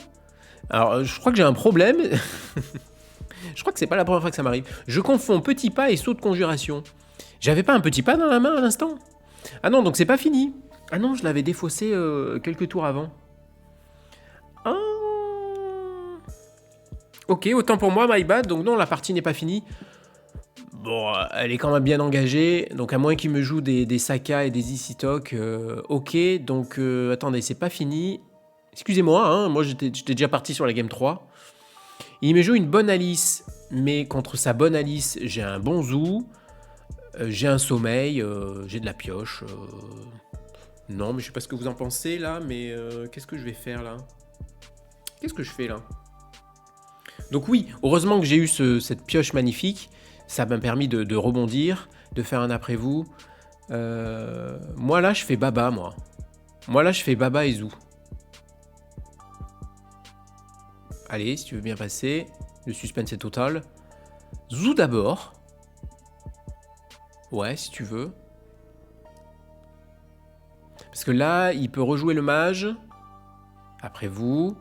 Alors je crois que j'ai un problème. Je crois que c'est pas la première fois que ça m'arrive. Je confonds petit pas et saut de conjuration. J'avais pas un petit pas dans la main à l'instant? Ah non, donc c'est pas fini. Ah non, je l'avais défaussé quelques tours avant. Ah. Ok, autant pour moi, my bad. Donc non, la partie n'est pas finie. Bon, elle est quand même bien engagée. Donc à moins qu'il me joue des Saka et des Isitok. Ok, donc attendez, c'est pas fini. Excusez-moi, hein, moi j'étais déjà parti sur la game 3. Il me joue une bonne Alice, mais contre sa bonne Alice, j'ai un bon Zou, j'ai un sommeil, j'ai de la pioche. Non, mais je sais pas ce que vous en pensez là, mais qu'est-ce que je vais faire là? Qu'est-ce que je fais là? Donc oui, heureusement que j'ai eu cette pioche magnifique, ça m'a permis de rebondir, de faire un après vous. Moi là, je fais Baba, moi. Moi là, je fais Baba et Zou. Allez, si tu veux bien passer. Le suspense est total. Zou d'abord. Ouais, si tu veux. Parce que là, il peut rejouer le mage. Après vous.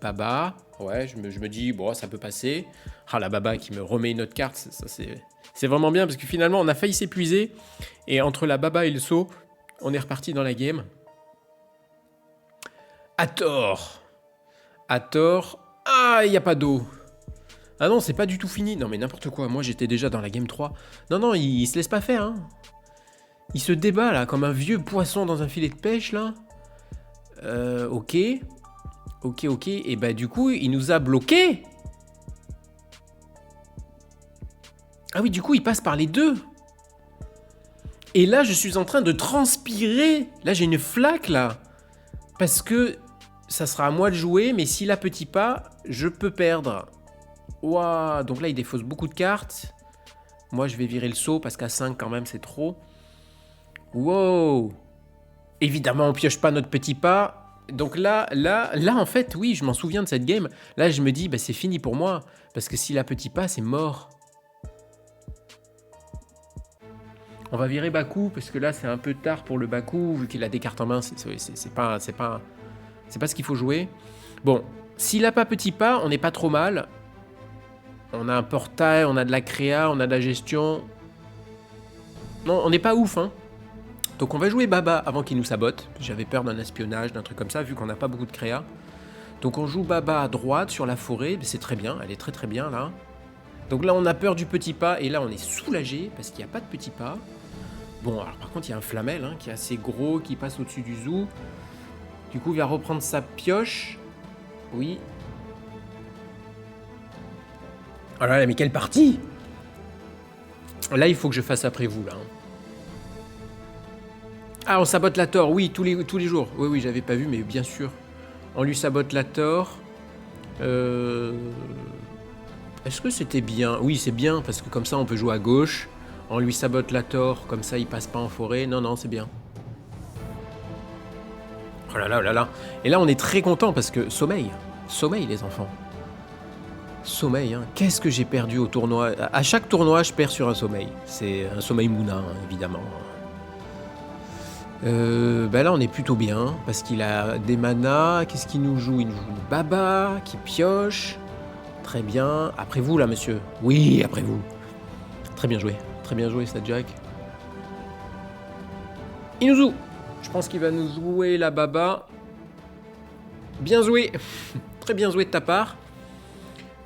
Baba. Ouais, je me dis, bon, ça peut passer. Ah, la Baba qui me remet une autre carte, ça c'est vraiment bien. Parce que finalement, on a failli s'épuiser. Et entre la Baba et le saut, on est reparti dans la game. Hathor. Ah, il n'y a pas d'eau. Ah non, c'est pas du tout fini. Non, mais n'importe quoi. Moi, j'étais déjà dans la game 3. Non, il se laisse pas faire, hein. Il se débat, là, comme un vieux poisson dans un filet de pêche, là. Ok. Et bah, du coup, il nous a bloqués. Ah oui, du coup, il passe par les deux. Et là, je suis en train de transpirer. Là, j'ai une flaque, là. Parce que ça sera à moi de jouer, mais s'il a petit pas, je peux perdre. Waouh, donc là, il défausse beaucoup de cartes. Moi, je vais virer le saut, parce qu'à 5, quand même, c'est trop. Wow. Évidemment, on pioche pas notre petit pas. Donc là, en fait, oui, je m'en souviens de cette game. Là, je me dis, bah, c'est fini pour moi. Parce que s'il a petit pas, c'est mort. On va virer Baku parce que là c'est un peu tard pour le Baku vu qu'il a des cartes en main. C'est pas ce qu'il faut jouer. Bon, s'il a pas petit pas, on n'est pas trop mal. On a un portail, on a de la créa, on a de la gestion. Non, on n'est pas ouf, hein. Donc on va jouer Baba avant qu'il nous sabote. J'avais peur d'un espionnage, d'un truc comme ça, vu qu'on n'a pas beaucoup de créa. Donc on joue Baba à droite sur la forêt. C'est très bien, elle est très très bien là. Donc là on a peur du petit pas et là on est soulagé parce qu'il n'y a pas de petit pas. Bon, alors par contre il y a un Flamel qui est assez gros, qui passe au-dessus du zoo. Du coup il va reprendre sa pioche. Oui. Oh là là, mais quelle partie! Là il faut que je fasse après vous là. Ah, on sabote la Thor, oui, tous les jours. Oui, oui, j'avais pas vu, mais bien sûr. On lui sabote la Thor. Est-ce que c'était bien? Oui, c'est bien, parce que comme ça, on peut jouer à gauche. On lui sabote la Thor, comme ça, il passe pas en forêt. Non, non, c'est bien. Oh là là, oh là là. Et là, on est très content, parce que sommeil. Sommeil, les enfants. Sommeil, hein. Qu'est-ce que j'ai perdu au tournoi? À chaque tournoi, je perds sur un sommeil. C'est un sommeil Mouna, hein, évidemment. Là on est plutôt bien parce qu'il a des manas. Qu'est-ce qu'il nous joue? Il nous joue une Baba qui pioche. Très bien. Après vous là monsieur. Oui, après vous. Très bien joué ça Jack. Il nous joue. Je pense qu'il va nous jouer la Baba. Bien joué. Très bien joué de ta part.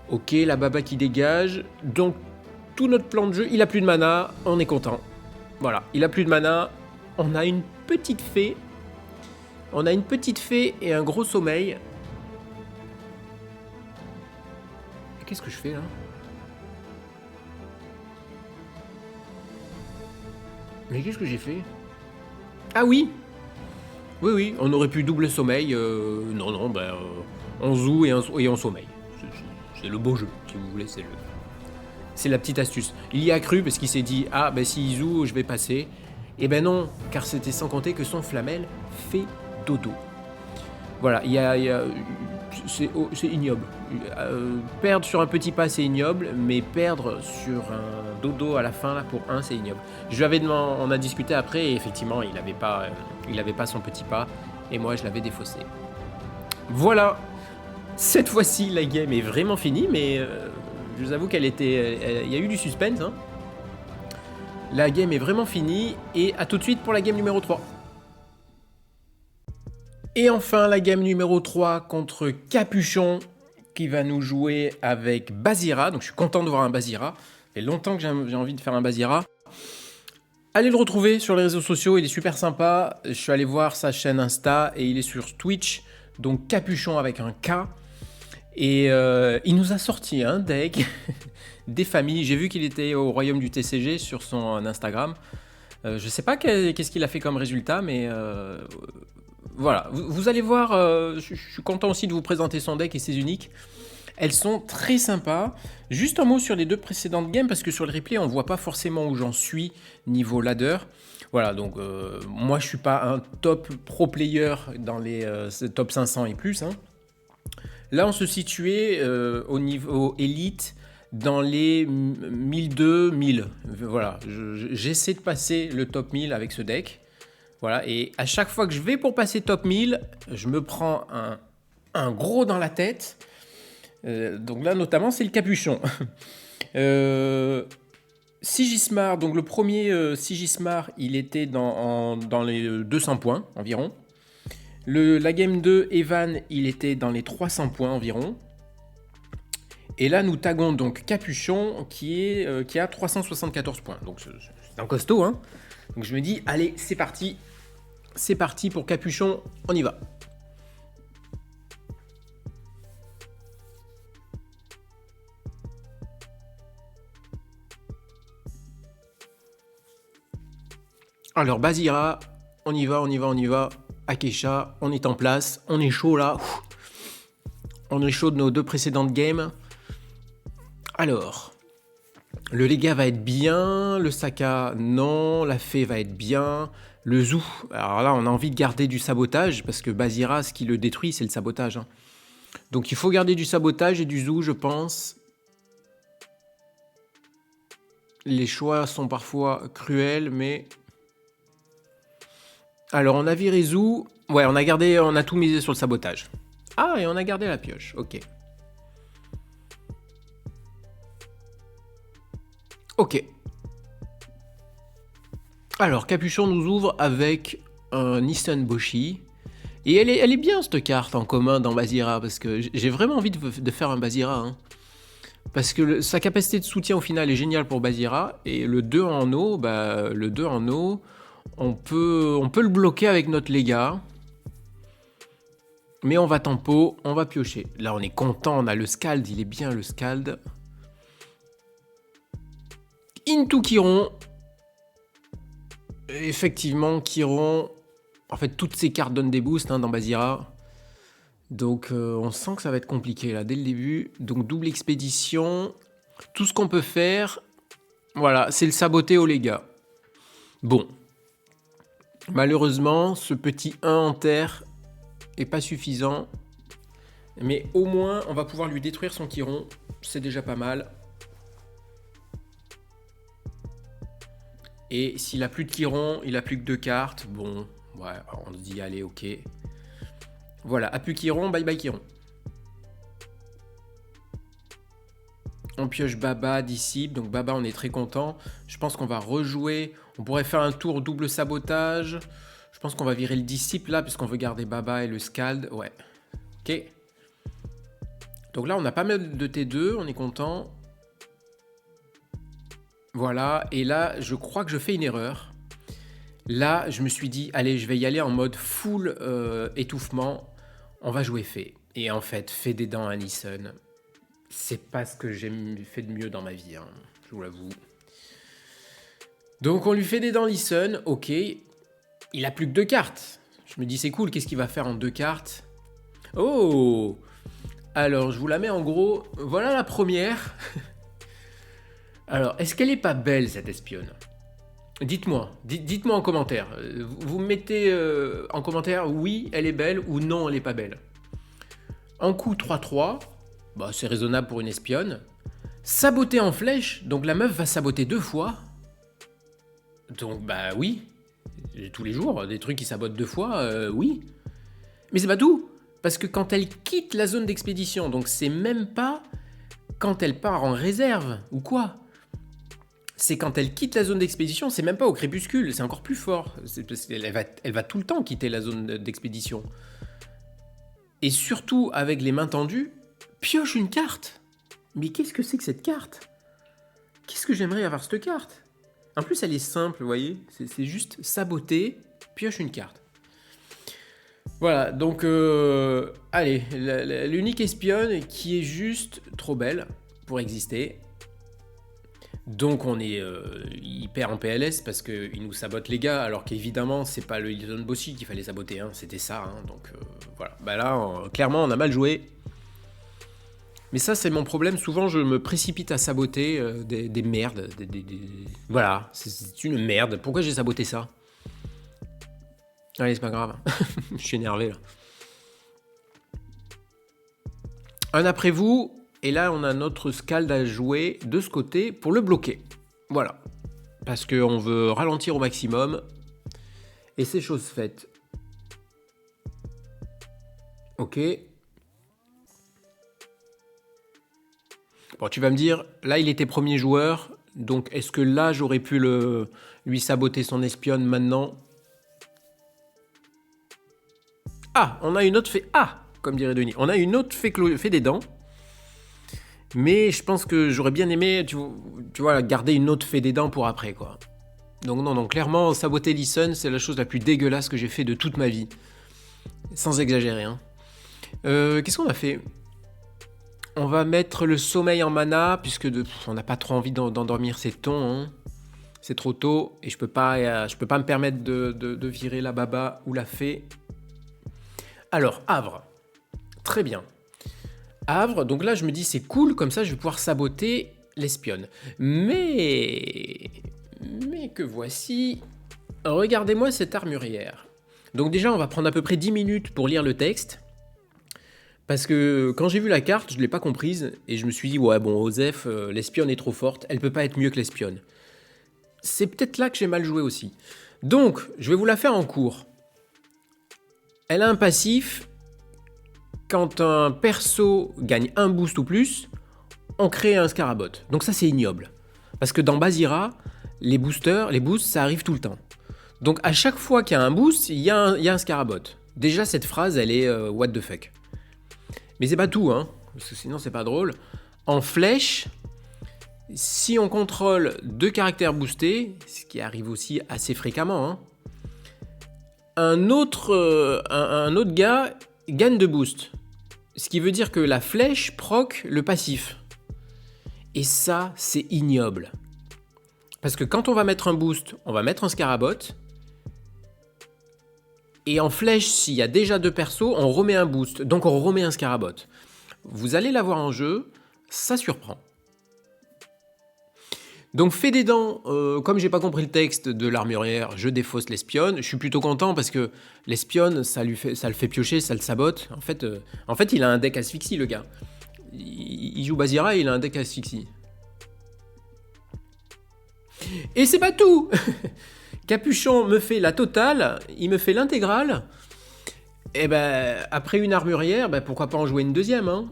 Ok, la Baba qui dégage. Donc tout notre plan de jeu, il a plus de mana. On est content. Voilà, il a plus de mana. On a une petite fée. On a une petite fée et un gros sommeil. Qu'est-ce que je fais là? Mais qu'est-ce que j'ai fait? Ah oui! Oui, oui, on aurait pu double sommeil. Non, non, on joue et on sommeille. C'est le beau jeu, si vous voulez, c'est la petite astuce. Il y a cru parce qu'il s'est dit, ah, s'il joue, je vais passer. Eh ben non, car c'était sans compter que son Flamel fait dodo. Voilà, c'est ignoble. Perdre sur un petit pas, c'est ignoble, mais perdre sur un dodo à la fin, là, pour un, c'est ignoble. On a discuté après, et effectivement, il avait pas son petit pas, et moi, je l'avais défaussé. Voilà. Cette fois-ci, la game est vraiment finie, mais je vous avoue il y a eu du suspense, hein. La game est vraiment finie et à tout de suite pour la game numéro 3. Et enfin la game numéro 3 contre Capuchon qui va nous jouer avec Bazira. Donc je suis content de voir un Bazira. Ça fait longtemps que j'ai envie de faire un Bazira. Allez le retrouver sur les réseaux sociaux, il est super sympa. Je suis allé voir sa chaîne Insta et il est sur Twitch. Donc Capuchon avec un K. Et il nous a sorti un deck des familles. J'ai vu qu'il était au royaume du TCG sur son Instagram. Je sais pas qu'est-ce qu'il a fait comme résultat, mais voilà. Vous allez voir, je suis content aussi de vous présenter son deck et ses uniques. Elles sont très sympas. Juste un mot sur les deux précédentes games, parce que sur le replay, on voit pas forcément où j'en suis niveau ladder. Voilà, donc moi je suis pas un top pro player dans les top 500 et plus, hein. Là, on se situait au niveau élite dans les 1002, 1000. Voilà, j'essaie de passer le top 1000 avec ce deck. Voilà, et à chaque fois que je vais pour passer top 1000, je me prends un gros dans la tête. Donc là, notamment, c'est le Capuchon. Sigismar, donc le premier Sigismar, il était dans les 200 points environ. La game 2, Evan, il était dans les 300 points environ. Et là, nous taguons donc Capuchon qui a 374 points. Donc c'est un costaud, hein. Donc je me dis, allez, c'est parti. C'est parti pour Capuchon, on y va. Alors Bazira, on y va, on y va, on y va. Akesha, on est en place, on est chaud là. On est chaud de nos deux précédentes games. Alors, le Lega va être bien, le Saka non, la Fée va être bien, le Zoo, alors là on a envie de garder du sabotage parce que Bazira, ce qui le détruit, c'est le sabotage, hein. Donc il faut garder du sabotage et du Zoo, je pense. Les choix sont parfois cruels, mais... Alors, on a viré Zou. Ouais, on a tout misé sur le sabotage. Ah, et on a gardé la pioche, ok. Ok. Alors, Capuchon nous ouvre avec un Nissan Boshi. Et elle est bien cette carte en commun dans Bazira, parce que j'ai vraiment envie de faire un Bazira. Hein. Parce que sa capacité de soutien au final est géniale pour Bazira. Et le 2 en eau, on peut le bloquer avec notre Léga. Mais on va tempo, on va piocher. Là on est content, on a le Scald, il est bien le Scald. Into Chiron. Effectivement, Chiron... En fait, toutes ces cartes donnent des boosts dans Bazira. Donc, on sent que ça va être compliqué, là, dès le début. Donc, double expédition. Tout ce qu'on peut faire, voilà, c'est le saboter au Léga. Bon. Malheureusement, ce petit 1 en terre est pas suffisant. Mais au moins, on va pouvoir lui détruire son Chiron. C'est déjà pas mal. Et s'il a plus de Chiron, il a plus que 2 cartes. Bon... Ouais, on se dit, allez, ok. Voilà, a plus Chiron, bye bye Chiron. On pioche Baba, Disciple. Donc Baba, on est très content. Je pense qu'on va rejouer. On pourrait faire un tour double sabotage. Je pense qu'on va virer le Disciple là, puisqu'on veut garder Baba et le Scald. Ouais. Ok. Donc là, on a pas mal de T2. On est content. Voilà. Et là, je crois que je fais une erreur. Là, je me suis dit, allez, je vais y aller en mode full étouffement. On va jouer Fée. Et en fait, Fée des dents à Nissan, c'est pas ce que j'ai fait de mieux dans ma vie, hein, je vous l'avoue. Donc, on lui fait des dents Nissan, ok. Il a plus que 2 cartes. Je me dis, c'est cool, qu'est-ce qu'il va faire en 2 cartes? Oh! Alors, je vous la mets en gros. Voilà la première. Alors, est-ce qu'elle est pas belle, cette espionne? Dites-moi en commentaire. Vous mettez en commentaire oui, elle est belle ou non, elle est pas belle. En coup 3-3, bah, c'est raisonnable pour une espionne. Saboter en flèche, donc la meuf va saboter 2 fois. Donc bah oui, tous les jours, des trucs qui sabotent 2 fois, oui. Mais c'est pas tout, parce que quand elle quitte la zone d'expédition, donc c'est même pas quand elle part en réserve ou quoi. C'est quand elle quitte la zone d'expédition, c'est même pas au crépuscule, c'est encore plus fort. C'est parce qu'elle va tout le temps quitter la zone d'expédition. Et surtout, avec les mains tendues, pioche une carte. Mais qu'est-ce que c'est que cette carte? Qu'est-ce que j'aimerais avoir cette carte? En plus, elle est simple, vous voyez. C'est juste saboter, pioche une carte. Voilà, donc, allez, l'unique espionne qui est juste trop belle pour exister. Donc on est hyper en PLS parce qu'il nous sabote les gars, alors qu'évidemment c'est pas le Hilton Bossy qu'il fallait saboter, hein, c'était ça, hein, donc voilà. Bah là, clairement on a mal joué. Mais ça c'est mon problème, souvent je me précipite à saboter des merdes, voilà, c'est une merde, pourquoi j'ai saboté ça? Allez, c'est pas grave, je suis énervé là. Un après vous... Et là, on a notre Scald à jouer de ce côté pour le bloquer. Voilà. Parce qu'on veut ralentir au maximum. Et c'est chose faite. Ok. Bon, tu vas me dire, là, il était premier joueur. Donc, est-ce que là, j'aurais pu lui saboter son espionne maintenant? Ah, on a une autre fée... Ah, comme dirait Denis. On a une autre fée des dents. Mais je pense que j'aurais bien aimé, tu vois, garder une autre fée des dents pour après, quoi. Donc non, clairement, saboter Listen, c'est la chose la plus dégueulasse que j'ai fait de toute ma vie. Sans exagérer, hein. Qu'est-ce qu'on a fait? On va mettre le sommeil en mana, puisque on n'a pas trop envie d'endormir ces tons, hein. C'est trop tôt, et je peux pas me permettre de virer la baba ou la fée. Alors, Havre. Très bien. Havre, donc là je me dis c'est cool, comme ça je vais pouvoir saboter l'espionne. Mais que voici, regardez-moi cette armurière. Donc déjà on va prendre à peu près 10 minutes pour lire le texte. Parce que quand j'ai vu la carte, je ne l'ai pas comprise. Et je me suis dit, ouais bon, Osef, l'espionne est trop forte, elle peut pas être mieux que l'espionne. c'est peut-être là que j'ai mal joué aussi. Donc, je vais vous la faire en cours. Elle a un passif. Quand un perso gagne un boost ou plus, on crée un Scarabot. Donc ça, c'est ignoble. Parce que dans Basira, les boosts, ça arrive tout le temps. Donc à chaque fois qu'il y a un boost, il y a un Scarabot. Déjà, cette phrase, elle est what the fuck. Mais c'est pas tout, hein, parce que sinon, c'est pas drôle. En flèche, si on contrôle 2 caractères boostés, ce qui arrive aussi assez fréquemment, hein, un autre gars gagne de boost. Ce qui veut dire que la flèche proc le passif. Et ça, c'est ignoble. Parce que quand on va mettre un boost, on va mettre un Scarabot. Et en flèche, s'il y a déjà 2 persos, on remet un boost. Donc on remet un Scarabot. Vous allez l'avoir en jeu, ça surprend. Donc fait des dents, comme j'ai pas compris le texte de l'armurière, je défausse l'espionne. Je suis plutôt content parce que l'espionne, ça le fait piocher, ça le sabote. En fait, il a un deck asphyxie, le gars. Il joue Basira et il a un deck asphyxie. Et c'est pas tout. Capuchon me fait la totale, il me fait l'intégrale. Et ben après une armurière, pourquoi pas en jouer une deuxième, hein.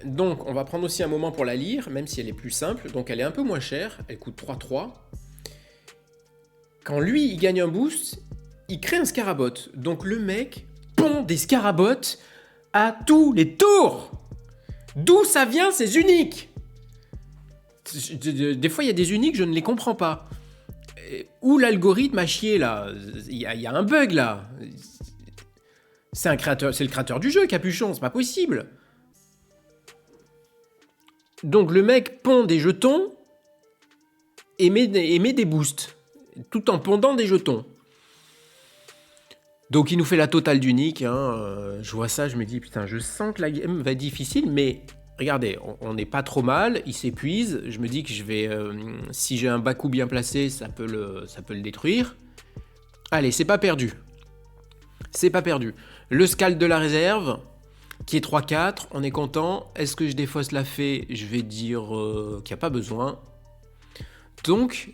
Donc on va prendre aussi un moment pour la lire, même si elle est plus simple. Donc elle est un peu moins chère, elle coûte 3-3. Quand lui il gagne un boost, il crée un Scarabot. Donc le mec pond des Scarabots à tous les tours. D'où ça vient ces uniques? Des fois il y a des uniques, je ne les comprends pas. Où l'algorithme a chié là? Il y a un bug là. C'est le créateur du jeu, Capuchon, c'est pas possible. Donc le mec pond des jetons et met des boosts, tout en pondant des jetons. Donc il nous fait la totale d'unique, hein. Je vois ça, je me dis putain, je sens que la game va être difficile, mais regardez, on n'est pas trop mal, il s'épuise, je me dis que je vais, si j'ai un bas coup bien placé, ça peut le détruire. Allez, c'est pas perdu. C'est pas perdu. Le Scald de la réserve, qui est 3-4, on est content. Est-ce que je défausse la fée? Je vais dire qu'il n'y a pas besoin. Donc,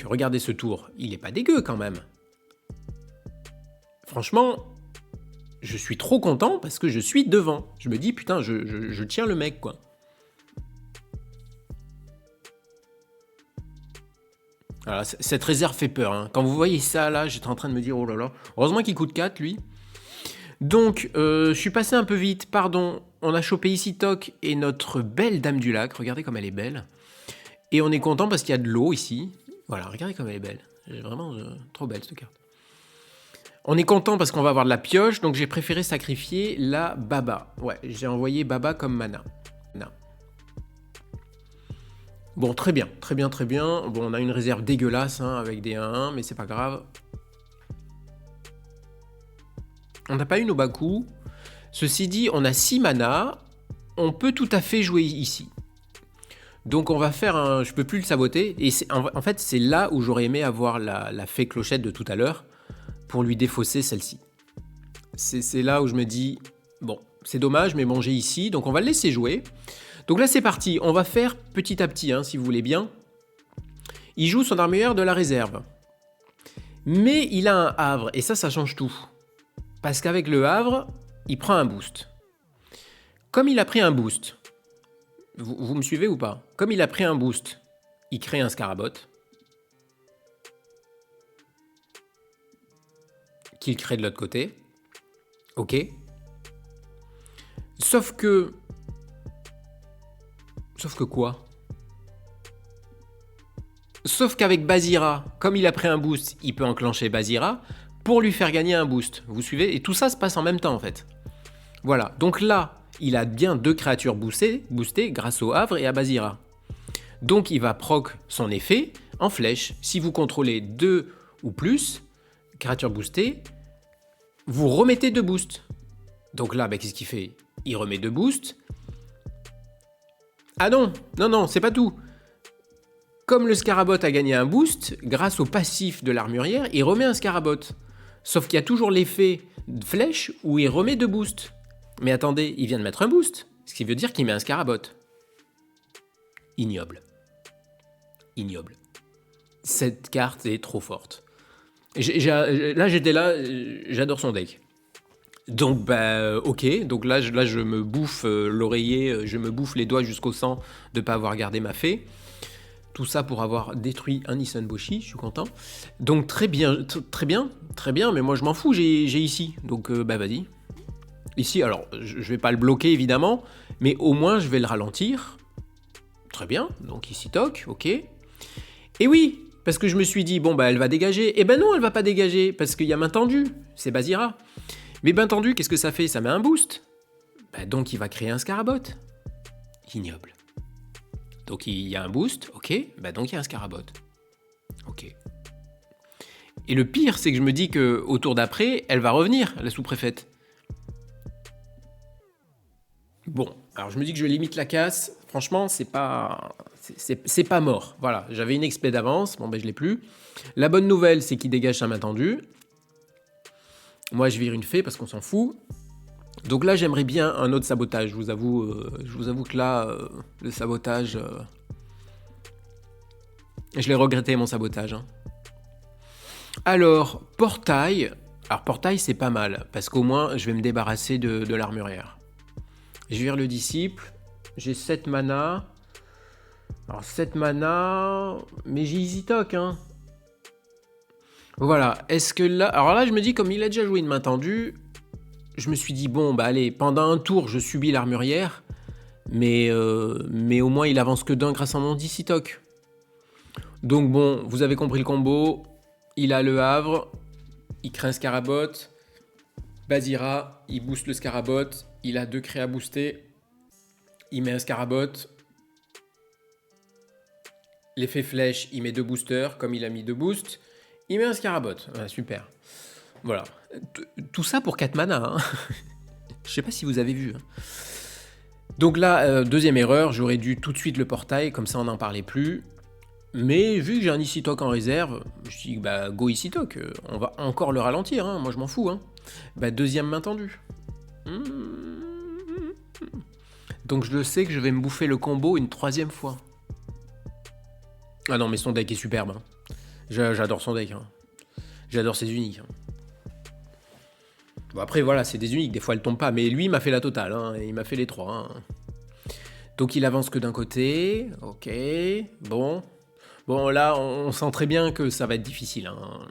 regardez ce tour, il est pas dégueu quand même. Franchement, je suis trop content parce que je suis devant. Je me dis, putain, je tiens le mec, quoi. Alors, cette réserve fait peur, hein. Quand vous voyez ça, là, j'étais en train de me dire, oh là là. Heureusement qu'il coûte 4, lui. Donc, je suis passé un peu vite, pardon. On a chopé ici Toc et notre belle Dame du Lac. Regardez comme elle est belle. Et on est content parce qu'il y a de l'eau ici. Voilà, regardez comme elle est belle. Vraiment trop belle, cette carte. On est content parce qu'on va avoir de la pioche, donc j'ai préféré sacrifier la Baba. Ouais, j'ai envoyé Baba comme mana. Non. Bon, très bien, très bien, très bien. Bon, on a une réserve dégueulasse, hein, avec des 1-1, mais c'est pas grave. On n'a pas eu nos bas coups. Ceci dit, on a 6 mana. On peut tout à fait jouer ici. Donc on va faire un... Je peux plus le saboter. Et en fait, c'est là où j'aurais aimé avoir la fée clochette de tout à l'heure pour lui défausser celle-ci. C'est là où je me dis, bon, c'est dommage, mais bon, j'ai ici, donc on va le laisser jouer. Donc là, c'est parti. On va faire petit à petit, hein, si vous voulez bien. Il joue son armurière de la réserve. Mais il a un havre, et ça change tout. Parce qu'avec le havre, il prend un boost. Comme il a pris un boost, vous me suivez ou pas? Comme il a pris un boost, il crée un Scarabot. Qu'il crée de l'autre côté. Ok. Sauf que quoi? Sauf qu'avec Basira, comme il a pris un boost, il peut enclencher Basira pour lui faire gagner un boost. Vous suivez? Et tout ça se passe en même temps en fait. Voilà. Donc là, il a bien 2 créatures boostées grâce au havre et à Basira. Donc il va proc son effet en flèche. Si vous contrôlez 2 ou plus créatures boostées, vous remettez 2 boosts. Donc là, qu'est-ce qu'il fait? Il remet 2 boosts. Ah non, c'est pas tout. Comme le Scarabot a gagné un boost, grâce au passif de l'armurière, il remet un Scarabot. Sauf qu'il y a toujours l'effet de flèche où il remet 2 boosts. Mais attendez, il vient de mettre un boost, ce qui veut dire qu'il met un Scarabot. Ignoble. Ignoble. Cette carte est trop forte. Là, j'étais là, j'adore son deck. Donc, ok. Donc là, je me bouffe l'oreiller, je me bouffe les doigts jusqu'au sang de ne pas avoir gardé ma fée. Tout ça pour avoir détruit un Isanboshi, je suis content. Donc, très bien, mais moi, je m'en fous, j'ai ici. Donc, vas-y. Ici, alors, je vais pas le bloquer, évidemment, mais au moins, je vais le ralentir. Très bien, donc ici, toc, ok. Et oui, parce que je me suis dit, bon, elle va dégager. Eh ben non, elle va pas dégager, parce qu'il y a main tendue, c'est Basira. Mais main tendue, qu'est-ce que ça fait? Ça met un boost. Donc il va créer un Scarabot. Ignoble. Donc il y a un boost, ok, donc il y a un Scarabot. Ok. Et le pire, c'est que je me dis qu'au tour d'après, elle va revenir, la sous-préfète. Bon, alors je me dis que je limite la casse. Franchement, c'est pas mort. Voilà, j'avais une expé d'avance. Bon, je l'ai plus. La bonne nouvelle, c'est qu'il dégage sa main tendue. Moi, je vire une fée parce qu'on s'en fout. Donc là, j'aimerais bien un autre sabotage. Je vous avoue que là, le sabotage, je l'ai regretté, mon sabotage. Hein. Alors, portail. Alors, portail, c'est pas mal parce qu'au moins, je vais me débarrasser de l'armurière. Je vire le disciple. J'ai 7 mana. Alors 7 mana, mais j'ai Easy Talk, hein. Voilà, est-ce que là... Alors là, je me dis, comme il a déjà joué une main tendue, je me suis dit, bon, allez, pendant un tour, je subis l'armurière, mais au moins, il avance que d'un grâce à mon Easy Talk. Donc bon, vous avez compris le combo. Il a le Havre, il crée un Scarabot, Basira, il booste le Scarabot, il a 2 créas boostés, il met un Scarabot, l'effet flèche, il met 2 boosters, comme il a mis 2 boosts, il met un Scarabot, ouais, super. Voilà, tout ça pour 4 mana, hein. Je sais pas si vous avez vu. Hein. Donc là, deuxième erreur, j'aurais dû tout de suite le portail, comme ça on n'en parlait plus. Mais vu que j'ai un Easy Talk en réserve, je dis go Easy Talk, on va encore le ralentir, hein, moi je m'en fous. Hein. Deuxième main tendue. Donc je le sais que je vais me bouffer le combo une 3e fois. Ah non mais son deck est superbe. Hein. J'adore son deck. Hein. J'adore ses uniques. Hein. Bon après voilà, c'est des uniques, des fois elles tombent pas, mais lui il m'a fait la totale, hein, et il m'a fait les 3. Hein. Donc il avance que d'un côté, ok, bon. Bon, là, on sent très bien que ça va être difficile. Hein.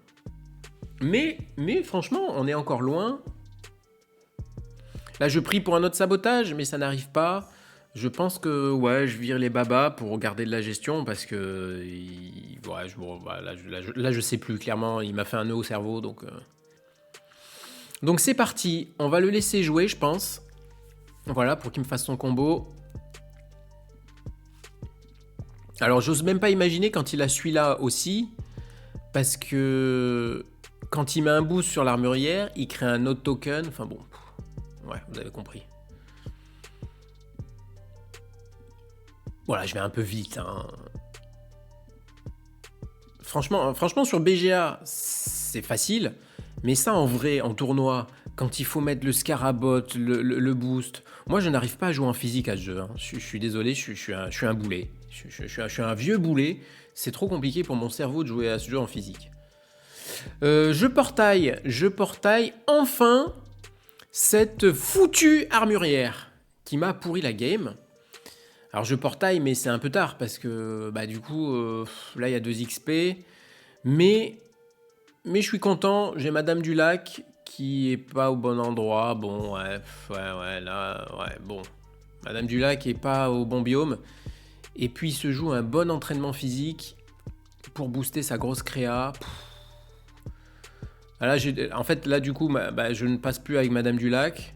Mais franchement, on est encore loin. Là, je prie pour un autre sabotage, mais ça n'arrive pas. Je pense que, je vire les babas pour garder de la gestion, parce que... là, je sais plus, clairement, il m'a fait un nœud au cerveau, donc... Donc c'est parti, on va le laisser jouer, je pense. Voilà, pour qu'il me fasse son combo. Alors, j'ose même pas imaginer quand il a celui-là aussi, parce que quand il met un boost sur l'armurière, il crée un autre token. Enfin bon, ouais, vous avez compris. Voilà, je vais un peu vite. Hein. Franchement, sur BGA, c'est facile, mais ça, en vrai, en tournoi, quand il faut mettre le Scarabot, le boost, moi, je n'arrive pas à jouer en physique à ce jeu. Hein. Je suis désolé, je suis un boulet. Je suis un vieux boulet. C'est trop compliqué pour mon cerveau de jouer à ce jeu en physique. Je portaille enfin cette foutue armurière qui m'a pourri la game. Alors je portaille, mais c'est un peu tard parce que du coup, là il y a 2 XP. Mais je suis content, j'ai Madame du Lac qui est pas au bon endroit. Bon, bon. Madame du Lac est pas au bon biome. Et puis il se joue un bon entraînement physique pour booster sa grosse créa. Là, en fait, là du coup, je ne passe plus avec Madame du Lac.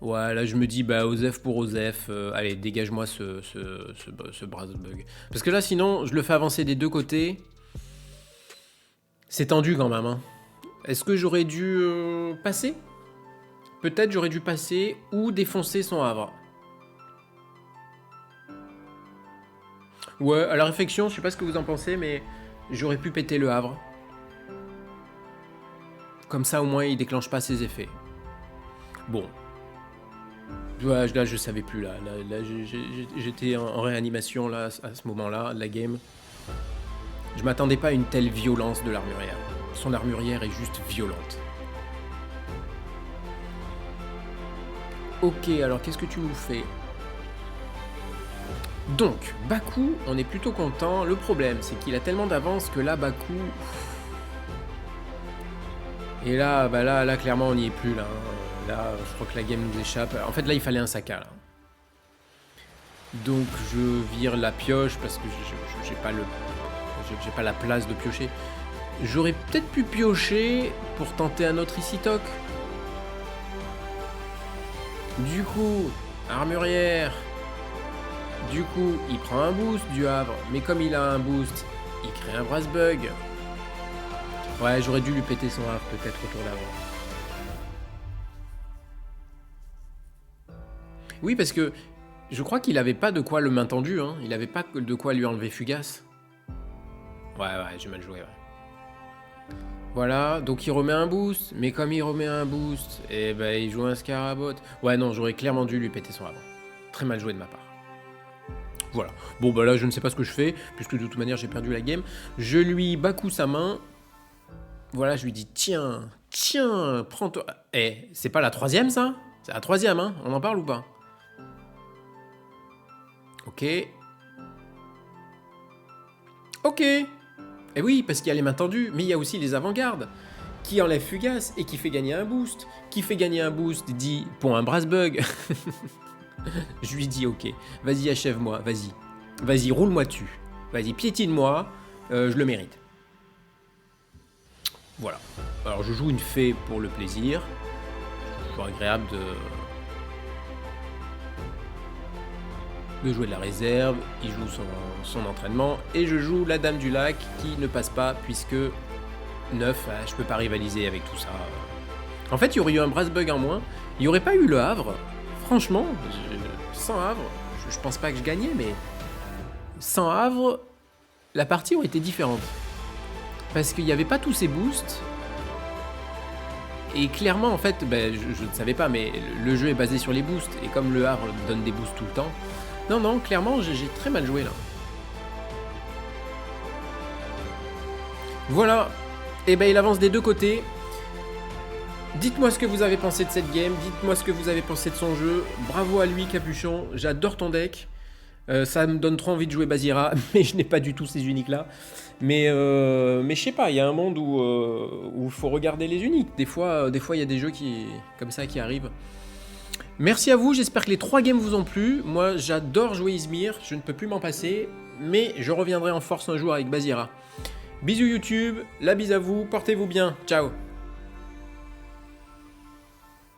Ouais, là je me dis, Osef pour Osef, allez, dégage-moi ce Brazzbug. Parce que là, sinon, je le fais avancer des 2 côtés. C'est tendu quand même. Hein. Est-ce que j'aurais dû passer ? Peut-être j'aurais dû passer ou défoncer son Havre. Ouais, à la réflexion, je sais pas ce que vous en pensez, mais j'aurais pu péter le Havre. Comme ça, au moins, il déclenche pas ses effets. Bon. Ouais, là, je savais plus, là j'étais en réanimation, là, à ce moment-là, de la game. Je m'attendais pas à une telle violence de l'armurière. Son armurière est juste violente. Ok, alors qu'est-ce que tu nous fais? Donc, Baku, on est plutôt content. Le problème, c'est qu'il a tellement d'avance que là, Baku... Et là, bah là, clairement, on n'y est plus, là. Là, je crois que la game nous échappe. En fait, là, il fallait un Saka, là. Donc, je vire la pioche parce que j'ai pas la place de piocher. J'aurais peut-être pu piocher pour tenter un autre Isitok. Du coup, armurière. Du coup, il prend un boost du Havre. Mais comme il a un boost, il crée un brass bug. Ouais, j'aurais dû lui péter son Havre peut-être autour d'avant. Oui, parce que je crois qu'il avait pas de quoi le main tendu. Hein. Il avait pas de quoi lui enlever Fugace. Ouais, j'ai mal joué, ouais. Voilà, donc il remet un boost, mais comme il remet un boost, et ben il joue un Scarabot. Ouais, non, j'aurais clairement dû lui péter son avant. Très mal joué de ma part. Voilà. Bon, bah là, je ne sais pas ce que je fais, puisque de toute manière, j'ai perdu la game. Je lui Baku sa main. Voilà, je lui dis, tiens, prends-toi. Eh, c'est pas la troisième, ça? C'est la troisième, hein? On en parle ou pas? Ok. Ok. Et oui, parce qu'il y a les mains tendues, mais il y a aussi les avant-gardes, qui enlèvent Fugace et qui fait gagner un boost. Qui fait gagner un boost dit pour un brass bug. Je lui dis ok, vas-y achève-moi, vas-y. Vas-y, roule-moi dessus. Vas-y, piétine-moi, je le mérite. Voilà. Alors je joue une fée pour le plaisir. C'est toujours agréable de jouer de la réserve. Il joue son entraînement. Et je joue la Dame du Lac qui ne passe pas puisque 9, je peux pas rivaliser avec tout ça. En fait, il y aurait eu un brass bug en moins. Il n'y aurait pas eu le Havre. Franchement, sans Havre, je pense pas que je gagnais, mais sans Havre, la partie aurait été différente. Parce qu'il n'y avait pas tous ces boosts. Et clairement, en fait, ben, je ne savais pas, mais le jeu est basé sur les boosts. Et comme le Havre donne des boosts tout le temps... Non, clairement, j'ai très mal joué là. Voilà. Et ben il avance des deux côtés. Dites-moi ce que vous avez pensé de cette game, dites-moi ce que vous avez pensé de son jeu. Bravo à lui, Capuchon, j'adore ton deck. Ça me donne trop envie de jouer Bazira, mais je n'ai pas du tout ces uniques-là. Mais je sais pas, il y a un monde où il faut regarder les uniques. Des fois, il y a des jeux comme ça qui arrivent. Merci à vous, j'espère que les 3 games vous ont plu. Moi, j'adore jouer Izmir, je ne peux plus m'en passer. Mais je reviendrai en force un jour avec Bazira. Bisous YouTube, la bise à vous, portez-vous bien, ciao.